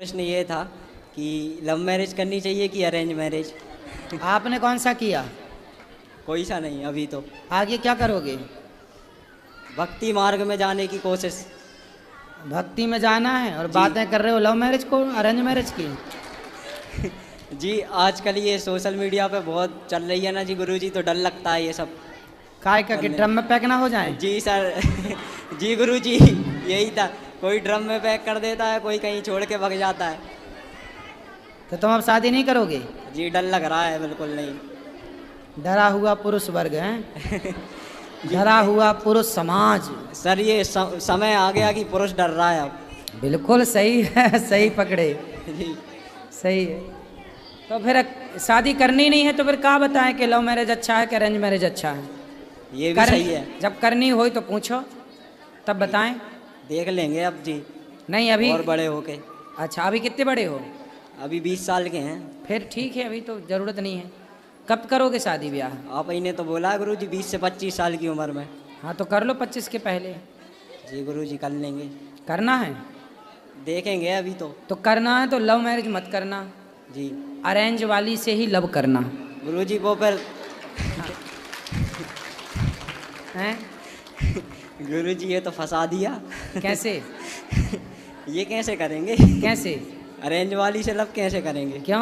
प्रश्न ये था कि लव मैरिज करनी चाहिए कि अरेंज मैरिज। आपने कौन सा किया? कोई सा नहीं अभी तो। आगे क्या करोगे? भक्ति मार्ग में जाने की कोशिश। भक्ति में जाना है और जी। बातें कर रहे हो लव मैरिज को अरेंज मैरिज की। जी आजकल ये सोशल मीडिया पे बहुत चल रही है ना जी गुरुजी, तो डर लगता है ये सब काय का कि करने। ड्रम में पैक ना हो जाए? जी सर जी गुरुजी यही था, कोई ड्रम में पैक कर देता है, कोई कहीं छोड़ के भाग जाता है। तो तुम अब शादी नहीं करोगे? जी डर लग रहा है, बिल्कुल नहीं। डरा हुआ पुरुष वर्ग है डरा हुआ पुरुष समाज। सर ये समय आ गया कि पुरुष डर रहा है अब। बिल्कुल सही है, सही पकड़े, जी सही है। तो फिर शादी करनी नहीं है तो फिर क्या बताएं कि लव मैरिज अच्छा है कि अरेंज मैरिज अच्छा है? ये भी सही है। जब करनी हो तो पूछो, तब बताएं। देख लेंगे अब जी, नहीं अभी। और बड़े होके। अच्छा अभी कितने बड़े हो? अभी 20 साल के हैं। फिर ठीक है, अभी तो जरूरत नहीं है। कब करोगे शादी ब्याह? आप ही ने तो बोला गुरुजी 20 से 25 साल की उम्र में। हाँ तो कर लो 25 के पहले। जी गुरुजी कर लेंगे। करना है देखेंगे अभी तो। तो करना है तो लव मैरिज मत करना, जी अरेंज वाली से ही लव करना गुरुजी वो फिर है। गुरुजी ये तो फंसा दिया। कैसे? ये कैसे करेंगे? कैसे? अरेंज वाली से लव कैसे करेंगे? क्यों?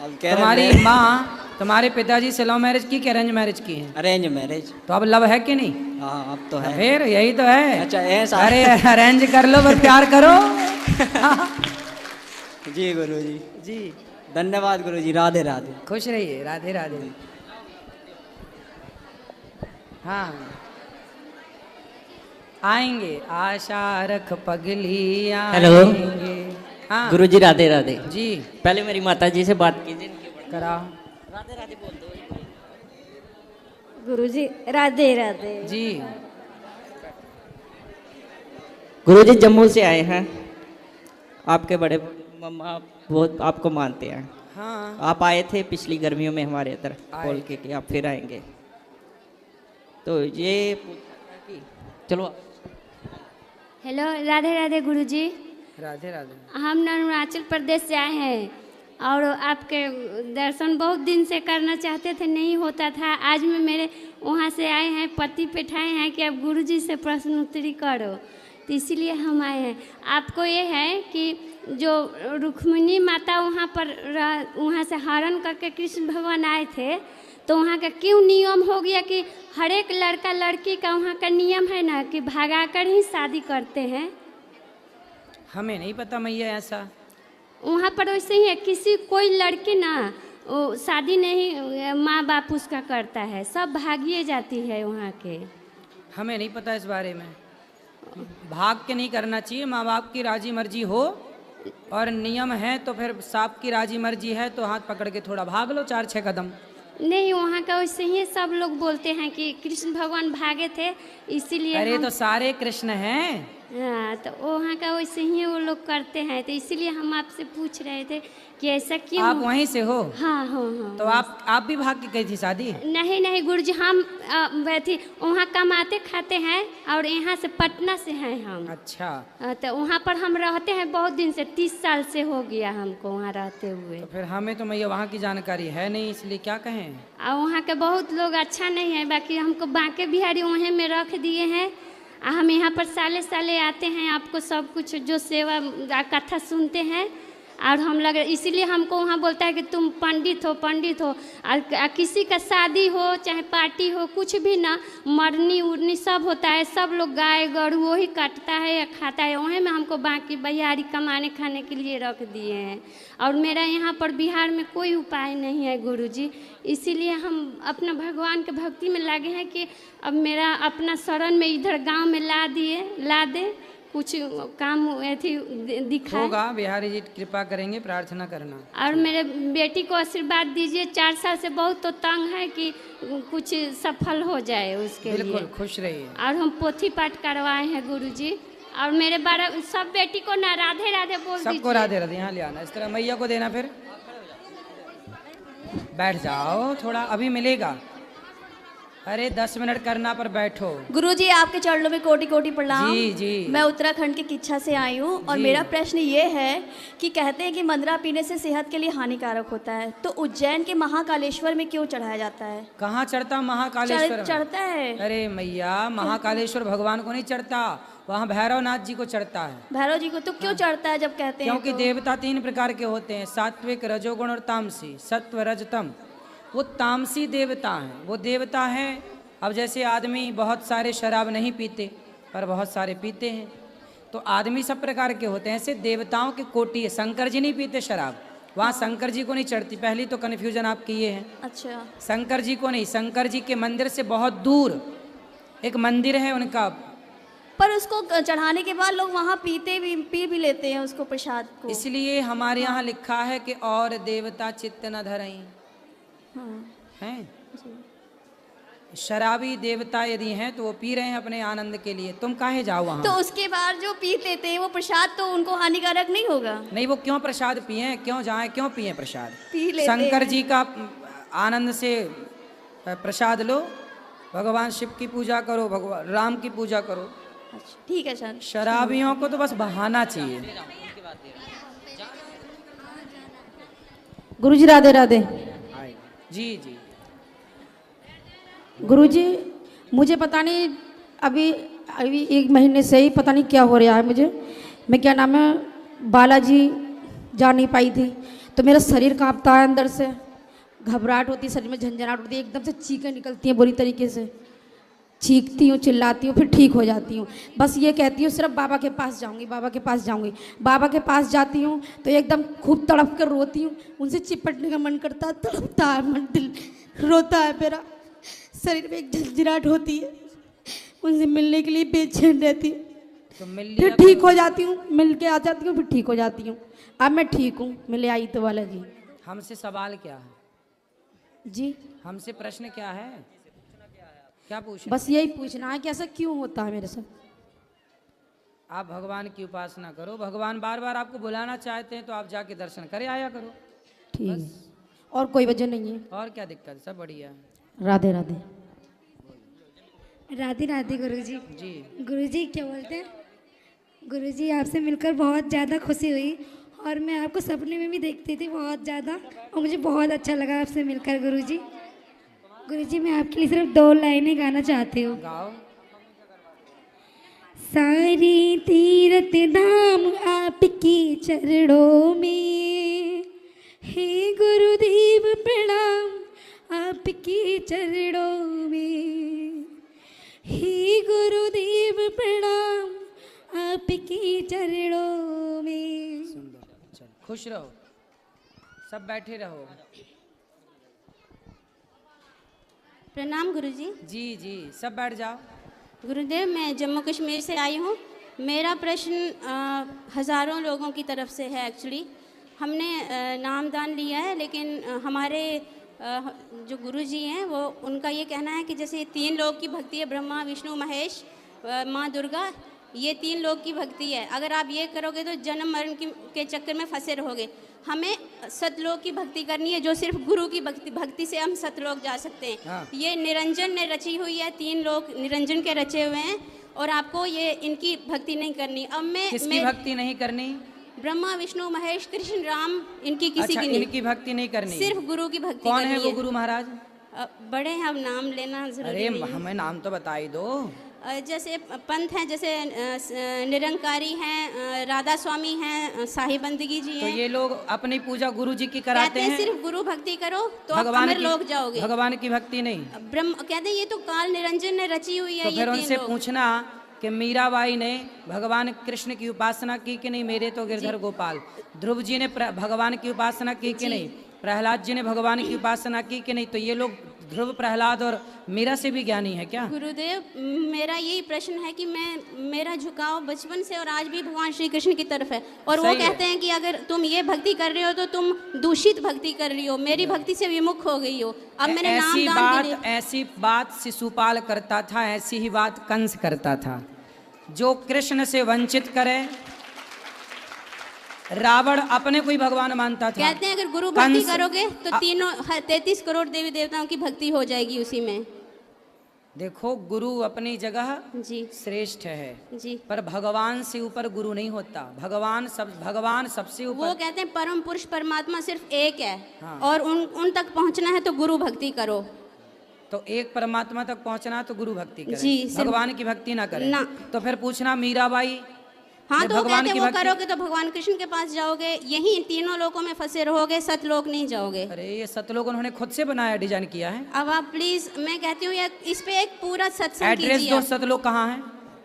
अब कह तुम्हारी रहे माँ तुम्हारे पिताजी से लव मैरिज की कि अरेंज मैरिज की है? Arrange marriage. तो अब लव है कि नहीं? हाँ अब तो है। फिर यही तो है। अच्छा ऐसा। अरे अरेंज कर लो पर प्यार करो। जी गुरुजी जी धन्यवाद गुरुजी, राधे राधे। खुश रहिए, राधे राधे। हाँ आएंगे, आशा रख पगली हेलो। आएंगे। हाँ गुरुजी राधे राधे। जी पहले मेरी माता जी से बात कीजिए। कराओ। राधे राधे बोल दो। गुरुजी राधे राधे। जी गुरुजी जम्मू से आए हैं, आपके बड़े मम्मा बहुत आपको मानते हैं। हाँ आप आए थे पिछली गर्मियों में हमारे इधर, आए। बोल के कि आप फिर आएंगे। तो ये चलो। हेलो राधे राधे गुरुजी। राधे राधे। हम अरुणाचल प्रदेश से आए हैं और आपके दर्शन बहुत दिन से करना चाहते थे, नहीं होता था। आज में मेरे वहाँ से आए हैं, पति बैठाए हैं कि अब गुरुजी से प्रश्न उत्तरी करो, तो इसीलिए हम आए हैं। आपको ये है कि जो रुक्मिणी माता वहाँ पर वहाँ से हरण करके कृष्ण भगवान आए थे, तो वहाँ का क्यों नियम हो गया कि हर एक लड़का लड़की का वहाँ का नियम है ना कि भगाकर ही शादी करते हैं? हमें नहीं पता मैया ऐसा। वहाँ पर वैसे ही है, किसी कोई लड़की ना वो शादी नहीं माँ बाप उसका करता है, सब भागिए जाती है वहाँ के। हमें नहीं पता इस बारे में। भाग के नहीं करना चाहिए, माँ बाप की राजी मर्जी हो और नियम है तो फिर सांप की राजी मर्जी है तो हाथ पकड़ के थोड़ा भाग लो 4-6 कदम। नहीं वहाँ का वैसे ही सब लोग बोलते हैं कि कृष्ण भगवान भागे थे, इसीलिए अरे हम तो सारे कृष्ण हैं। हाँ तो वहाँ का वैसे ही वो लोग करते हैं, तो इसीलिए हम आपसे पूछ रहे थे कि ऐसा क्यों। आप वहीं से हो? हाँ हाँ हाँ। तो आप भी भाग के गई थी शादी? नहीं नहीं गुरुजी, हम थी वहाँ कमाते खाते हैं और यहाँ से पटना से हैं हम। अच्छा तो वहाँ पर हम रहते हैं बहुत दिन से, 30 साल से हो गया हमको वहाँ रहते हुए। तो फिर हमें तो मैया वहाँ की जानकारी है नहीं, इसलिए क्या कहें। और वहाँ के बहुत लोग अच्छा नहीं है, बाकी हमको बांके बिहारी वहीं में रख दिए हैं। हम यहाँ पर साले साले आते हैं, आपको सब कुछ जो सेवा कथा सुनते हैं और हम लग इसीलिए हमको वहाँ बोलता है कि तुम पंडित हो पंडित हो। और किसी का शादी हो चाहे पार्टी हो कुछ भी ना, मरनी उड़नी सब होता है, सब लोग गाय गरू वही काटता है या खाता है, वहीं में हमको बाकी बिहारी कमाने खाने के लिए रख दिए हैं। और मेरा यहाँ पर बिहार में कोई उपाय नहीं है गुरुजी, इसीलिए हम अपना भगवान के भक्ति में लगे हैं कि अब मेरा अपना शरण में इधर गांव में ला दे कुछ काम ऐसी दिखाए। होगा, बिहारी जी कृपा करेंगे, प्रार्थना करना। और मेरे बेटी को आशीर्वाद दीजिए, 4 साल से बहुत तो तंग है कि कुछ सफल हो जाए उसके लिए। बिल्कुल खुश रहिए। और हम पोथी पाठ करवाए हैं गुरुजी। और मेरे बारे सब बेटी को ना राधे राधे बोल दीजिए। सबको राधे राधे यहाँ ले आना, इस तरह मैया को देना। फिर बैठ जाओ थोड़ा, अभी मिलेगा। अरे 10 मिनट करना पर बैठो। गुरुजी आपके चरणों में कोटि कोटि प्रणाम। जी जी। मैं उत्तराखंड के किच्छा से आई हूँ और जी। मेरा प्रश्न ये है कि कहते हैं कि मंदरा पीने से सेहत के लिए हानिकारक होता है, तो उज्जैन के महाकालेश्वर में क्यों चढ़ाया जाता है? कहाँ चढ़ता महाकालेश्वर में? चढ़ता है। अरे मैया, महाकालेश्वर भगवान को नहीं चढ़ता, वहाँ भैरवनाथ जी को चढ़ता है। भैरव जी को तो क्यों चढ़ता है जब कहते हैं? क्योंकि तो? देवता 3 प्रकार के होते हैं, सात्विक, रजोगुण और तामसी। सत्व रजतम, वो तामसी देवता हैं, वो देवता हैं। अब जैसे आदमी बहुत सारे शराब नहीं पीते पर बहुत सारे पीते हैं, तो आदमी सब प्रकार के होते हैं, ऐसे देवताओं की कोटि है। शंकर जी नहीं पीते शराब, वहाँ शंकर जी को नहीं चढ़ती। पहली तो कन्फ्यूजन आपकी ये है। अच्छा। शंकर जी को नहीं, शंकर जी के मंदिर से बहुत दूर एक मंदिर है उनका। पर उसको चढ़ाने के बाद लोग वहाँ पी भी लेते हैं उसको, प्रसाद को। इसलिए हमारे यहाँ लिखा है कि और देवता चित्त न धरई। हाँ। हैं शराबी देवता यदि हैं तो वो पी रहे हैं अपने आनंद के लिए, तुम काहे जाओ वहाँ? तो उसके बाद जो पी लेते हैं वो प्रसाद, तो उनको हानिकारक नहीं होगा? नहीं, वो क्यों प्रसाद पिए, क्यों जाएं, क्यों पिए प्रसाद? पी लेते शंकर हैं। जी का आनंद से प्रसाद लो, भगवान शिव की पूजा करो, भगवान राम की पूजा करो। अच्छा, ठीक है सर। शराबियों को तो बस बहाना चाहिए। गुरुजी राधे राधे। जी जी। गुरुजी मुझे पता नहीं, अभी 1 महीने से ही पता नहीं क्या हो रहा है मुझे। मैं क्या नाम है, बालाजी जा नहीं पाई थी, तो मेरा शरीर कांपता है अंदर से, घबराहट होती है, शरीर में झंझनाहट होती है, एकदम से चीखें निकलती हैं बुरी तरीके से, चीखती हूँ, चिल्लाती हूँ, फिर ठीक हो जाती हूँ। बस ये कहती हूँ सिर्फ बाबा के पास जाऊँगी, बाबा के पास जाऊँगी। बाबा के पास जाती हूँ तो एकदम खूब तड़प कर रोती हूँ, उनसे चिपटने का मन करता है, तड़पता है मन, दिल रोता है, मेरा शरीर में एक झंझनाहट होती है, उनसे मिलने के लिए बेचैन रहती हूँ। तो मिल फिर ठीक हो जाती हूँ, मिल के आ जाती हूँ, फिर ठीक हो जाती हूँ। अब मैं ठीक हूँ, मिले आई तो वाला जी। हमसे सवाल क्या है? जी हमसे प्रश्न क्या है? क्या पूछ? बस यही पूछना है कि ऐसा क्यों होता है मेरे साथ। आप भगवान की उपासना करो, भगवान बार बार आपको बुलाना चाहते हैं तो आप जाके दर्शन करे आया करो। ठीक है, और कोई वजह नहीं है। और क्या दिक्कत, सब बढ़िया है। राधे राधे। राधे राधे गुरुजी। जी गुरुजी क्या बोलते हैं, गुरुजी आपसे मिलकर बहुत ज़्यादा खुशी हुई, और मैं आपको सपने में भी देखती थी बहुत ज़्यादा, और मुझे बहुत अच्छा लगा आपसे मिलकर गुरुजी। गुरुजी मैं आपके लिए सिर्फ 2 लाइनें गाना चाहती हूँ। गाओ। सारी तीरथ धाम आपकी चरणों में, हे गुरुदेव प्रणाम आपकी चरणों में, हे गुरुदेव प्रणाम आपकी चरणों में। सुंदर, चलो खुश रहो, सब बैठे रहो। प्रणाम गुरुजी। जी जी, सब बैठ जाओ। गुरुदेव मैं जम्मू कश्मीर से आई हूँ। मेरा प्रश्न हज़ारों लोगों की तरफ से है। एक्चुअली हमने नामदान लिया है, लेकिन हमारे जो गुरुजी हैं वो, उनका ये कहना है कि जैसे 3 लोग की भक्ति है, ब्रह्मा विष्णु महेश माँ दुर्गा, ये 3 लोग की भक्ति है। अगर आप ये करोगे तो जन्म मरण के चक्कर में फंसे रहोगे। हमें सतलोक की भक्ति करनी है, जो सिर्फ गुरु की भक्ति से हम सतलोक जा सकते हैं। हाँ। ये निरंजन ने रची हुई है, 3 लोग निरंजन के रचे हुए हैं, और आपको ये इनकी भक्ति नहीं करनी। अब किसकी भक्ति नहीं करनी? ब्रह्मा विष्णु महेश कृष्ण राम, इनकी किसी अच्छा, की नहीं, इनकी भक्ति नहीं करनी, सिर्फ गुरु की भक्ति कौन करनी है वो गुरु महाराज? बड़े हैं, अब नाम लेना जरूरी अरे नहीं है। हमें नाम तो बता ही दो। जैसे पंथ हैं, जैसे निरंकारी हैं, राधा स्वामी हैं, साहिब बंदगी जी तो हैं। ये लोग अपनी पूजा गुरु जी की कराते कहते हैं हैं। सिर्फ गुरु भक्ति करो तो आप अमर लोक जाओगे। भगवान की भक्ति नहीं। ब्रह्म कहते हैं ये तो काल निरंजन ने रची हुई है। तो ये फिर 3 उनसे लोग। पूछना कि मीराबाई ने भगवान कृष्ण की उपासना की कि नहीं? मेरे तो गिरधर गोपाल। ध्रुव जी ने भगवान की उपासना की कि नहीं? प्रहलाद जी ने भगवान की उपासना की कि नहीं? तो ये लोग ध्रुव, प्रहलाद और मीरा से भी ज्ञानी है क्या? गुरुदेव मेरा यही प्रश्न है कि मेरा झुकाव बचपन से और आज भी भगवान श्री कृष्ण की तरफ है, और वो कहते हैं कि अगर तुम ये भक्ति कर रहे हो तो तुम दूषित भक्ति कर रही हो, मेरी भक्ति से विमुख हो गई हो। अब मैंने ऐसी बात शिशुपाल करता था, ऐसी ही बात कंस करता था। जो कृष्ण से वंचित करे, रावण अपने को ही भगवान मानता था। कहते हैं अगर गुरु भक्ति करोगे तो 33 करोड़ देवी देवताओं की भक्ति हो जाएगी उसी में। देखो गुरु अपनी जगह जी श्रेष्ठ है, जी। पर भगवान से ऊपर गुरु नहीं होता। भगवान सबसे ऊपर। वो कहते हैं परम पुरुष परमात्मा सिर्फ एक है। हाँ। और उन तक पहुंचना है तो गुरु भक्ति करो। तो एक परमात्मा तक पहुंचना तो गुरु भक्ति करें, जी, सिर्फ भगवान की भक्ति ना करें ना। तो फिर पूछना मीराबाई हाँ, ने तो वो भगवान कहते की हैं वो भक्ति। करोगे तो भगवान कृष्ण के पास जाओगे, यही तीनों लोकों में फंसे रहोगे, सतलोक नहीं जाओगे। अरे ये सतलोक उन्होंने खुद से बनाया, डिजाइन किया है। अब आप प्लीज, मैं कहती हूँ इस पे एक पूरा सत्संग एड्रेस कीजिए दो, आप। सतलोक कहाँ है?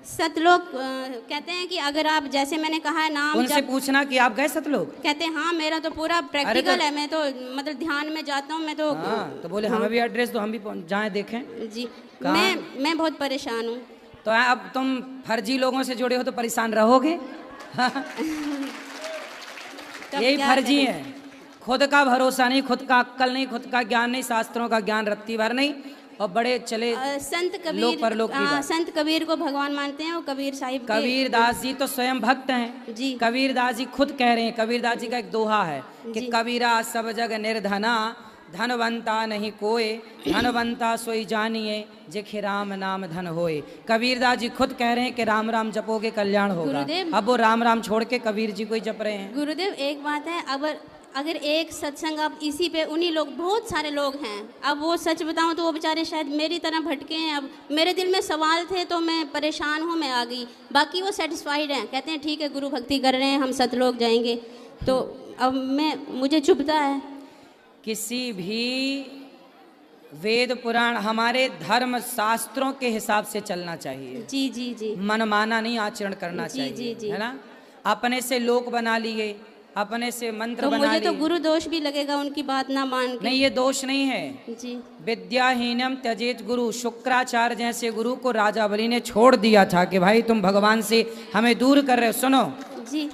सतलोक कहते हैं कि अगर आप, जैसे मैंने कहा है नाम, उनसे जब पूछना कि आप गए सतलोक? कहते हैं हाँ मेरा तो पूरा प्रैक्टिकल है, मैं तो मतलब ध्यान में जाता हूँ मैं तो। हाँ, तो बोले हमें भी एड्रेस दो, हम भी जाएं देखें। जी, कहाँ? मैं बहुत परेशान हूँ। तो अब तुम फर्जी लोगों से जुड़े हो तो परेशान रहोगे। तब यही क्या फर्जी करें? है, खुद का भरोसा नहीं, खुद का अक्कल नहीं, खुद का ज्ञान नहीं, शास्त्रों का ज्ञान रत्ती भर नहीं, और बड़े चले संत लोक कबीर, परलोक की बात। संत कबीर को भगवान मानते हैं, वो कबीर साहिब के- कबीर दास जी तो स्वयं भक्त हैं जी। कबीर दास जी खुद कह रहे हैं, कबीर दास जी का एक दोहा है कि जी। कबीरा सब जग निर्धना, धनवंता नहीं कोय, धनवंता सोई जानिए, जेखे राम नाम धन होए। कबीर दास जी खुद कह रहे हैं कि राम राम जपोगे कल्याण होगा। गुरुदेव- अब वो राम राम छोड़ के कबीर जी को ही जप रहे हैं। गुरुदेव एक बात है, अगर एक सत्संग आप इसी पे, उन्हीं लोग, बहुत सारे लोग हैं, अब वो सच बताऊं तो वो बेचारे शायद मेरी तरह भटके हैं। अब मेरे दिल में सवाल थे तो मैं परेशान हूँ, मैं आ गई। बाकी वो सेटिस्फाइड हैं, कहते हैं ठीक है गुरु भक्ति कर रहे हैं, हम सतलोक जाएंगे। तो अब मुझे चुभता है। किसी भी वेद पुराण, हमारे धर्म शास्त्रों के हिसाब से चलना चाहिए। जी जी जी मनमाना नहीं आचरण करना जी, चाहिए, जी, जी। है ना। अपने से लोक बना लिए, अपने से मंत्र तो बना मुझे तो लिए। गुरु दोष भी लगेगा उनकी बात ना मान के। नहीं, ये दोष नहीं है। जी विद्याहीनम त्यजेत गुरु, शुक्राचार्य जैसे गुरु को राजा बलि ने छोड़ दिया था कि भाई तुम भगवान से हमें दूर कर रहे हो। सुनो, जी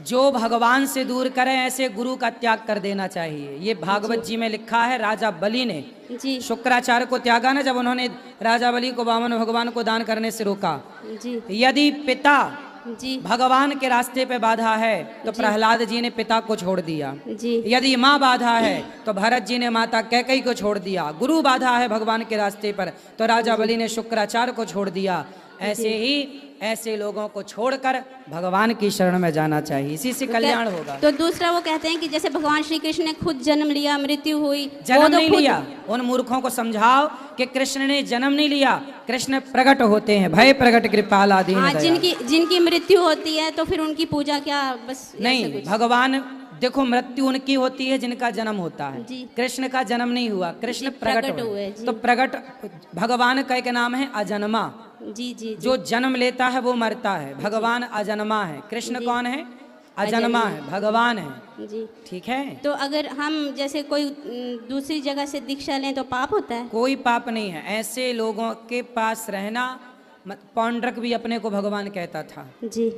जो भगवान से दूर करे ऐसे गुरु का त्याग कर देना चाहिए। ये भागवत जी में लिखा है, राजा बलि ने जी शुक्राचार्य को त्यागा ना, जब उन्होंने राजा बलि को वामन भगवान को दान करने से रोका। जी यदि पिता जी भगवान के रास्ते पे बाधा है तो प्रहलाद जी ने पिता को छोड़ दिया। जी यदि माँ बाधा है तो भरत जी ने माता कैकेयी को छोड़ दिया। गुरु बाधा है भगवान के रास्ते पर तो राजा बलि ने शुक्राचार्य को छोड़ दिया। ऐसे ही ऐसे लोगों को छोड़कर भगवान की शरण में जाना चाहिए, इसी से कल्याण होगा। तो दूसरा वो कहते हैं कि जैसे भगवान श्री कृष्ण ने खुद जन्म लिया, मृत्यु हुई, जन्म वो तो नहीं खुद- लिया। उन मूर्खों को समझाओ कि कृष्ण ने जन्म नहीं लिया, कृष्ण प्रकट होते हैं, भय प्रकट कृपाला दीन हाँ, दयाल। जिनकी मृत्यु होती है तो फिर उनकी पूजा क्या, बस ऐसे नहीं, कुछ। भगवान देखो, मृत्यु उनकी होती है जिनका जन्म होता है। जी। कृष्ण का जन्म नहीं हुआ, कृष्ण जी, प्रकट प्रकट हुए। हुए, जी। तो प्रकट भगवान का एक नाम है अजन्मा। जी जी जी जो जन्म लेता है वो मरता है, भगवान अजन्मा है। कृष्ण जी। कौन है? अजन्मा है, भगवान है। जी। ठीक है, तो अगर हम जैसे कोई दूसरी जगह से दीक्षा लें तो पाप होता है? कोई पाप नहीं है ऐसे लोगों के पास रहना। पौंड्रक भी अपने को भगवान कहता था, जी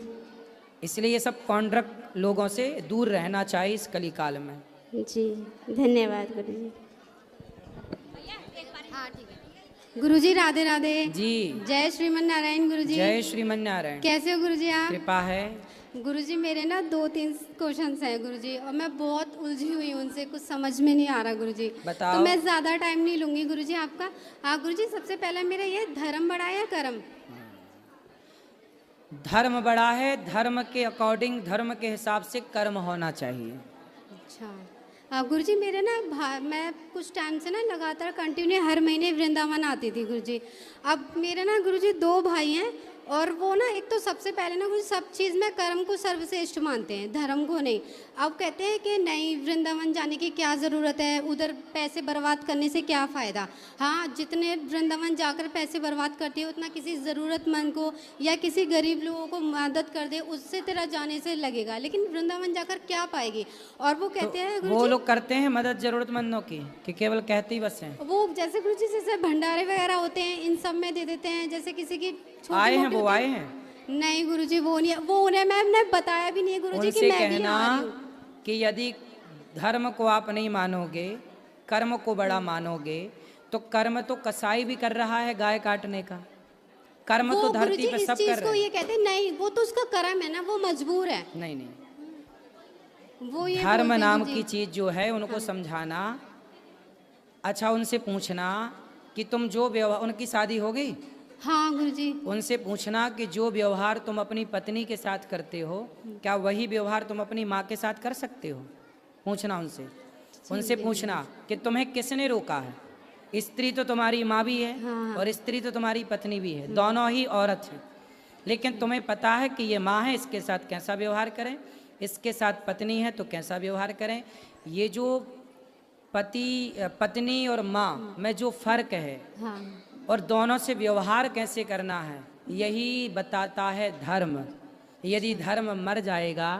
इसलिए ये सब पौंड्रक लोगों से दूर रहना चाहिए इस कली काल में। जी, धन्यवाद गुरु जी। गुरुजी राधे राधे। जी, जय श्रीमन नारायण गुरुजी। जय श्रीमन नारायण। कैसे हो गुरुजी आप? कृपा है। गुरुजी मेरे ना 2-3 क्वेश्चंस हैं गुरुजी, और मैं बहुत उलझी हुई हूँ उनसे, कुछ समझ में नहीं आ रहा गुरुजी। बताओ। तो मैं ज़्यादा टाइम नहीं लूँगी गुरुजी आपका। गुरुजी सबसे पहले मेरा ये धर्म बड़ा है या कर्म? धर्म बड़ा है, धर्म के अकॉर्डिंग, धर्म के हिसाब से कर्म होना चाहिए। अच्छा गुरुजी मेरे ना मैं कुछ टाइम से ना लगातार कंटिन्यू हर महीने वृंदावन आती थी गुरुजी। अब मेरे ना गुरुजी 2 भाई हैं, और वो ना एक तो सबसे पहले ना गुरुजी सब चीज़ में कर्म को सर्वश्रेष्ठ मानते हैं, धर्म को नहीं। अब कहते हैं कि नहीं, वृंदावन जाने की क्या ज़रूरत है, उधर पैसे बर्बाद करने से क्या फ़ायदा। हाँ, जितने वृंदावन जाकर पैसे बर्बाद करती है उतना किसी ज़रूरतमंद को या किसी गरीब लोगों को मदद कर दे, उससे तेरा जाने से लगेगा, लेकिन वृंदावन जाकर क्या पाएगी। और वो कहते हैं वो गुरुजी, लोग करते हैं मदद जरूरतमंदों की कि केवल कहते ही बस हैं? वो जैसे गुरुजी जैसे भंडारे वगैरह होते हैं इन सब में दे देते हैं, जैसे किसी की आए हैं, छोटी वो आए हैं। नहीं गुरुजी वो नहीं, वो उन्हें मैंने बताया भी नहीं है गुरुजी कि उनसे मैं भी कहना यहाँ आ रही हूँ। कि यदि धर्म को आप नहीं मानोगे, कर्म को बड़ा मानोगे, तो कर्म तो कसाई भी कर रहा है गाय काटने का। कर्म वो तो धरती गुरुजी पे इस सब चीज कर को रहे ये हैं। कहते हैं, नहीं वो तो उसका कर्म है ना, वो मजबूर है। नहीं नहीं, वो ये धर्म बोलते हैं नाम गुरुजी। की चीज जो है उनको समझाना, अच्छा उनसे पूछना कि तुम जो व्यवहार, उनकी शादी हो गई? हाँ गुरुजी। उनसे पूछना कि जो व्यवहार तुम अपनी पत्नी के साथ करते हो, क्या वही व्यवहार तुम अपनी माँ के साथ कर सकते हो? पूछना उनसे। उनसे पूछना कि तुम्हें किसने रोका है। स्त्री तो तुम्हारी माँ भी है और स्त्री तो तुम्हारी पत्नी भी है, दोनों ही औरत हैं, लेकिन तुम्हें पता है कि ये माँ है, इसके साथ कैसा व्यवहार करें, इसके साथ पत्नी है तो कैसा व्यवहार करें। ये जो पत्नी और माँ में जो फर्क है और दोनों से व्यवहार कैसे करना है, यही बताता है धर्म। यदि धर्म मर जाएगा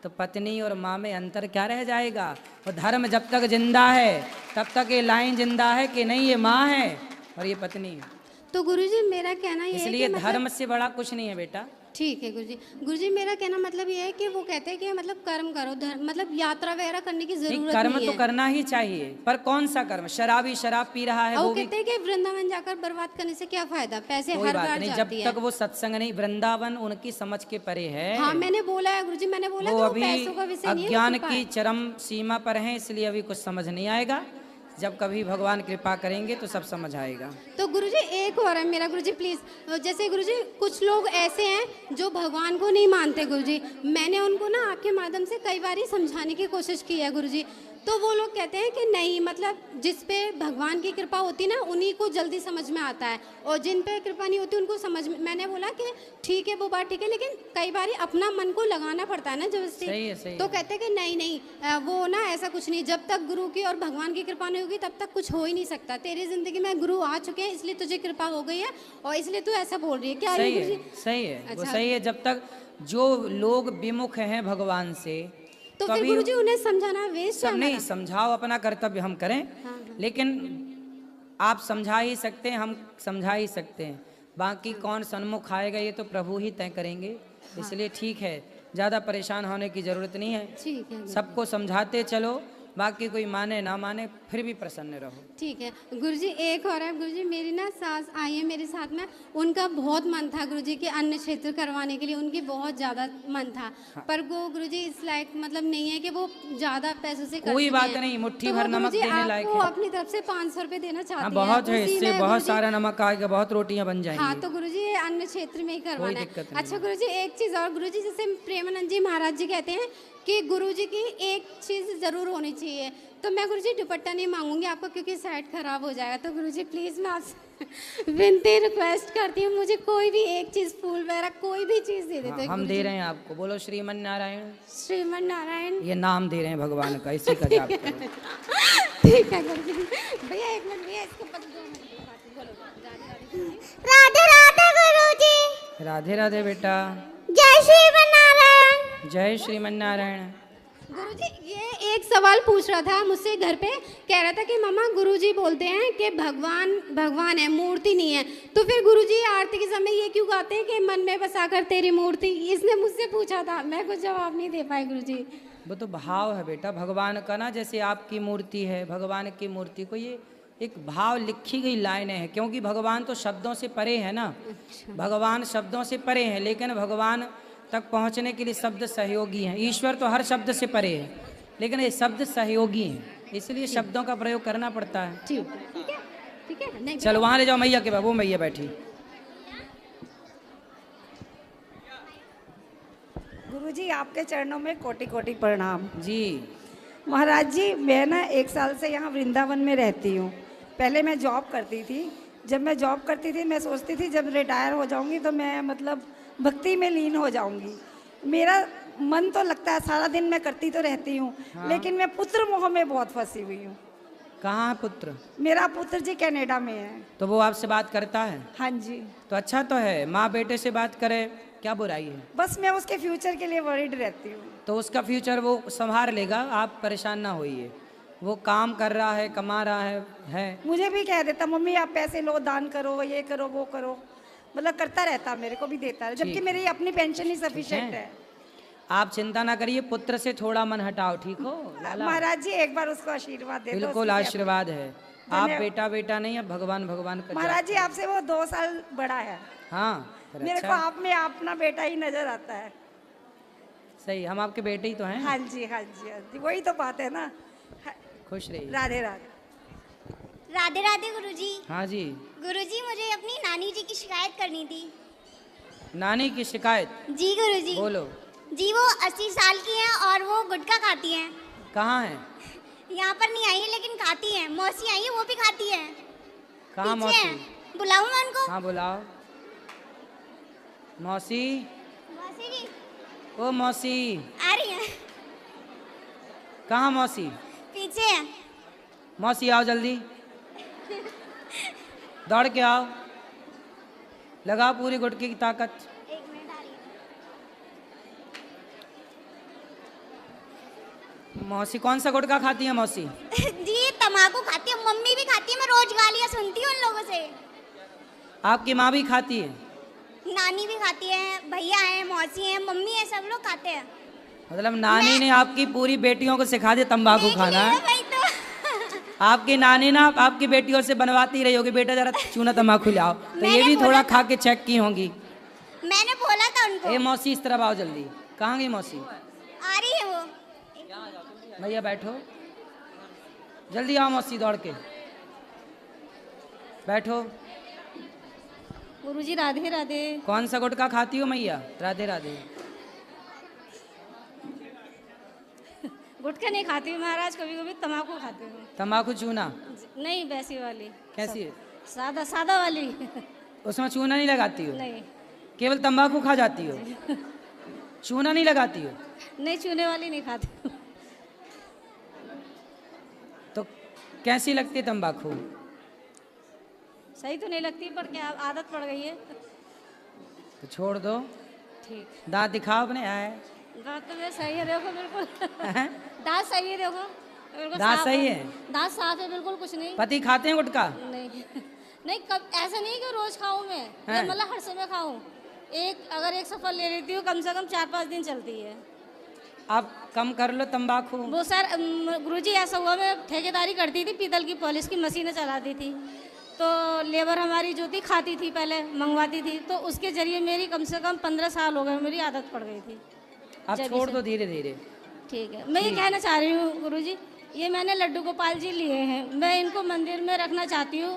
तो पत्नी और माँ में अंतर क्या रह जाएगा? और धर्म जब तक जिंदा है तब तक ये लाइन जिंदा है कि नहीं ये माँ है और ये पत्नी है। तो गुरुजी मेरा कहना ये है इसलिए कि धर्म से बड़ा कुछ नहीं है बेटा। ठीक है गुरुजी। गुरुजी मेरा कहना मतलब ये है कि वो कहते हैं कि मतलब कर्म करो, मतलब यात्रा वगैरह करने की जरूरत नहीं, कर्म है। तो करना ही चाहिए, पर कौन सा कर्म? शराबी शराब पी रहा है वो कहते हैं कि वृंदावन जाकर बर्बाद करने से क्या फायदा, पैसे हर बार नहीं, जाती जब तक वो सत्संग नहीं, वृंदावन उनकी समझ के परे है। हाँ मैंने बोला है गुरुजी, मैंने बोला वो अभी पैसों का विषय नहीं है, अज्ञान की चरम सीमा पर है, इसलिए अभी कुछ समझ नहीं आएगा। जब कभी भगवान कृपा करेंगे तो सब समझ आएगा। तो गुरुजी एक और है मेरा गुरुजी प्लीज, जैसे गुरुजी कुछ लोग ऐसे हैं जो भगवान को नहीं मानते गुरुजी, मैंने उनको ना आपके माध्यम से कई बार ही समझाने की कोशिश की है गुरुजी, तो वो लोग कहते हैं कि नहीं, मतलब जिस पे भगवान की कृपा होती ना उन्हीं को जल्दी समझ में आता है, और जिन पे कृपा नहीं होती उनको समझ में। मैंने बोला कि ठीक है वो बात ठीक है, लेकिन कई बार अपना मन को लगाना पड़ता है ना जबरदस्ती। तो कहते हैं कि नहीं नहीं वो ना ऐसा कुछ नहीं, जब तक गुरु की और भगवान की कृपा नहीं होगी तब तक कुछ हो ही नहीं सकता। तेरी जिंदगी में गुरु आ चुके हैं इसलिए तुझे कृपा हो गई है और इसलिए तू ऐसा बोल रही है। क्या सही है? सही है, वो सही है। जब तक जो लोग विमुख हैं भगवान से तो फिर गुरुजी उन्हें समझाना वेस्ट है। नहीं, समझाओ, अपना कर्तव्य हम करें, लेकिन आप समझा ही सकते हैं, हम समझा ही सकते हैं, बाकी कौन सन्मुख आएगा ये तो प्रभु ही तय करेंगे। इसलिए ठीक है, ज़्यादा परेशान होने की ज़रूरत नहीं है। ठीक है, सबको समझाते चलो, बाकी कोई माने ना माने फिर भी प्रसन्न रहो। ठीक है गुरुजी। एक और है गुरुजी, मेरी ना सास आई है मेरे साथ में, उनका बहुत मन था गुरुजी कि अन्न क्षेत्र करवाने के लिए, उनकी बहुत ज़्यादा मन था। पर वो गुरुजी इस लायक मतलब नहीं है कि वो ज़्यादा पैसों से कोई बात नहीं, मुट्ठी भर नमक देने लायक है। वो अपनी तरफ से 500 रुपये देना चाहती है। बहुत है, इससे बहुत सारा नमक आएगा, बहुत रोटियां बन जाएंगी। हाँ तो गुरुजी ये अन्न क्षेत्र में ही करवाना है। अच्छा गुरुजी एक चीज़ और गुरुजी, जैसे प्रेमानंद जी महाराज जी कहते हैं कि गुरुजी की एक चीज़ ज़रूर होनी चाहिए, तो मैं गुरुजी दुपट्टा नहीं मांगूंगी आपको क्योंकि सेट खराब हो जाएगा। तो गुरुजी प्लीज़ मैं आपसे विनती रिक्वेस्ट करती हूँ, मुझे कोई भी एक चीज़, फूल वगैरह कोई भी चीज़ दे देते। हम दे रहे हैं आपको। बोलो श्रीमन नारायण। श्रीमन नारायण, ये नाम दे रहे हैं भगवान का, इसी का जाप करो। ठीक है गुरुजी। भैया एक मिनट, भैया इसको 2 मिनट बोलो। राधे राधे गुरुजी। राधे राधे बेटा। जय श्रीमन नारायण। जय श्रीमन नारायण। गुरुजी ये एक सवाल पूछ रहा था मुझसे घर पे, कह रहा था कि मामा गुरुजी बोलते हैं कि भगवान है, मूर्ति नहीं है, तो फिर गुरुजी आरती के समय ये क्यों गाते हैं कि मन में बसाकर तेरी मूर्ति? इसने मुझसे पूछा था, मैं कुछ जवाब नहीं दे पाई गुरुजी। वो तो भाव है बेटा भगवान का ना, जैसे आपकी मूर्ति है, भगवान की मूर्ति को ये एक भाव लिखी गई लाइनें हैं, क्योंकि भगवान तो शब्दों से परे है ना। भगवान शब्दों से परे है, लेकिन भगवान तक पहुंचने के लिए शब्द सहयोगी हैं। ईश्वर तो हर शब्द से परे है, लेकिन ये शब्द सहयोगी हैं, इसलिए शब्दों का प्रयोग करना पड़ता है। ठीक है। चलो वहाँ ले जाओ मैया के, वो मैया बैठी। गुरुजी आपके चरणों में कोटि कोटि प्रणाम। जी महाराज जी, मैं ना 1 साल से यहाँ वृंदावन में रहती हूँ। पहले मैं जॉब करती थी। जब मैं जॉब करती थी मैं सोचती थी जब रिटायर हो जाऊँगी तो मैं मतलब भक्ति में लीन हो जाऊँगी। मेरा मन तो लगता है सारा दिन मैं करती तो रहती हूँ, लेकिन मैं पुत्र मोह में बहुत फंसी हुई हूँ। कहाँ है पुत्र? मेरा पुत्र जी कनाडा में है। तो वो आपसे बात करता है? हाँ जी। तो अच्छा तो है, माँ बेटे से बात करे, क्या बुराई है? बस मैं उसके फ्यूचर के लिए वरीड रहती हूँ। तो उसका फ्यूचर वो संभाल लेगा, आप परेशान ना होइए। वो काम कर रहा है, कमा रहा है। मुझे भी कह देता मम्मी आप पैसे लो, दान करो, ये करो वो करो, मतलब करता रहता, मेरे को भी देता है, जबकि मेरी अपनी पेंशन ही सफिशिएंट है। आप चिंता ना करिए, पुत्र से थोड़ा मन हटाओ, ठीक हो? महाराज जी एक बार उसको आशीर्वाद दे दो। बिल्कुल आशीर्वाद है। आप बेटा बेटा नहीं, अब भगवान भगवान का। महाराज जी आपसे वो 2 साल बड़ा है। हाँ मेरे को आप में अपना बेटा ही नजर आता है। सही, हम आपके बेटे ही तो हैं। हाँ जी हाँ जी हाँ जी, वही तो बात है ना। खुश रहिए। राधे राधे। राधे राधे गुरुजी। हाँ जी। गुरुजी मुझे अपनी नानी जी की शिकायत करनी थी। नानी की शिकायत? जी गुरुजी। बोलो। जी वो 80 साल की हैं और वो गुटखा खाती हैं। कहाँ है? यहाँ पर नहीं आई है लेकिन खाती हैं। मौसी आई है वो भी खाती है। कहाँ मौसी? बुलाऊं मैं उनको? हाँ बुलाओ। मौसी। मौसी जी। ओ मौसी। आ रही है। कहाँ मौसी? पीछे है। मौसी आओ जल्दी, दौड़ के आओ, लगाओ पूरी गुटके की ताकत। एक मिनट आ रही है। मौसी कौन सा गुटखा खाती है मौसी? जी तम्बाकू खाती है, मम्मी भी खाती है, मैं रोज गालियाँ सुनती हूँ उन लोगों से। आपकी माँ भी खाती है? नानी भी खाती है, भैया है, मौसी है, मम्मी है, सब लोग खाते हैं। मतलब नानी ने आपकी पूरी बेटियों को सिखा दिया तंबाकू खाना है? तो। आपकी नानी ना आपकी बेटियों से बनवाती रही होगी, बेटा जरा चूना तंबाकू लाओ, तो ये भी थोड़ा खा के चेक की होंगी। मैंने बोला था उनको। ए मौसी इस तरफ आओ जल्दी। कहाँ गई मौसी? आ रही है वो। भैया बैठो, जल्दी आओ मौसी, दौड़ के बैठो। गुरुजी राधे राधे। कौन सा गुटखा खाती हो मैया? राधे राधे। गुटखा नहीं खाती हूँ महाराज, कभी कभी तम्बाकू खाती हूँ। तम्बाकू चूना? नहीं वैसी वाली। कैसी है? सादा सादा वाली। उसमें चूना नहीं लगाती हो? नहीं। केवल तंबाकू खा जाती हो, चूना नहीं लगाती हो? नहीं चूने वाली नहीं खाती हूँ। तो कैसी लगती है तंबाकू? सही तो नहीं लगती पर क्या आदत पड़ गई है। तो छोड़ दो। ठीक। दांत दिखाओ अपने। आए दांत तो मेरे सही है, देखो बिल्कुल। दांत सही है, देखो बिल्कुल दांत साफ सही है? दांत साफ है बिल्कुल, कुछ नहीं। पति खाते हैं गुटखा? नहीं नहीं, कब ऐसा नहीं कि रोज खाऊं मैं, मतलब हर समय खाऊं। अगर एक सफर ले लेती हूँ कम से कम 4-5 दिन चलती है। आप कम कर लो तंबाकू। वो सर गुरुजी ऐसा हुआ, मैं ठेकेदारी करती थी, पीतल की पॉलिश की मशीनें चलाती थी, तो लेबर हमारी जो थी खाती थी, पहले मंगवाती थी, तो उसके जरिए मेरी कम से कम 15 साल हो गए, मेरी आदत पड़ गई थी। आप छोड़ दो धीरे धीरे। ठीक है। मैं ये कहना चाह रही हूँ गुरुजी, ये मैंने लड्डू गोपाल जी लिए हैं, मैं इनको मंदिर में रखना चाहती हूँ।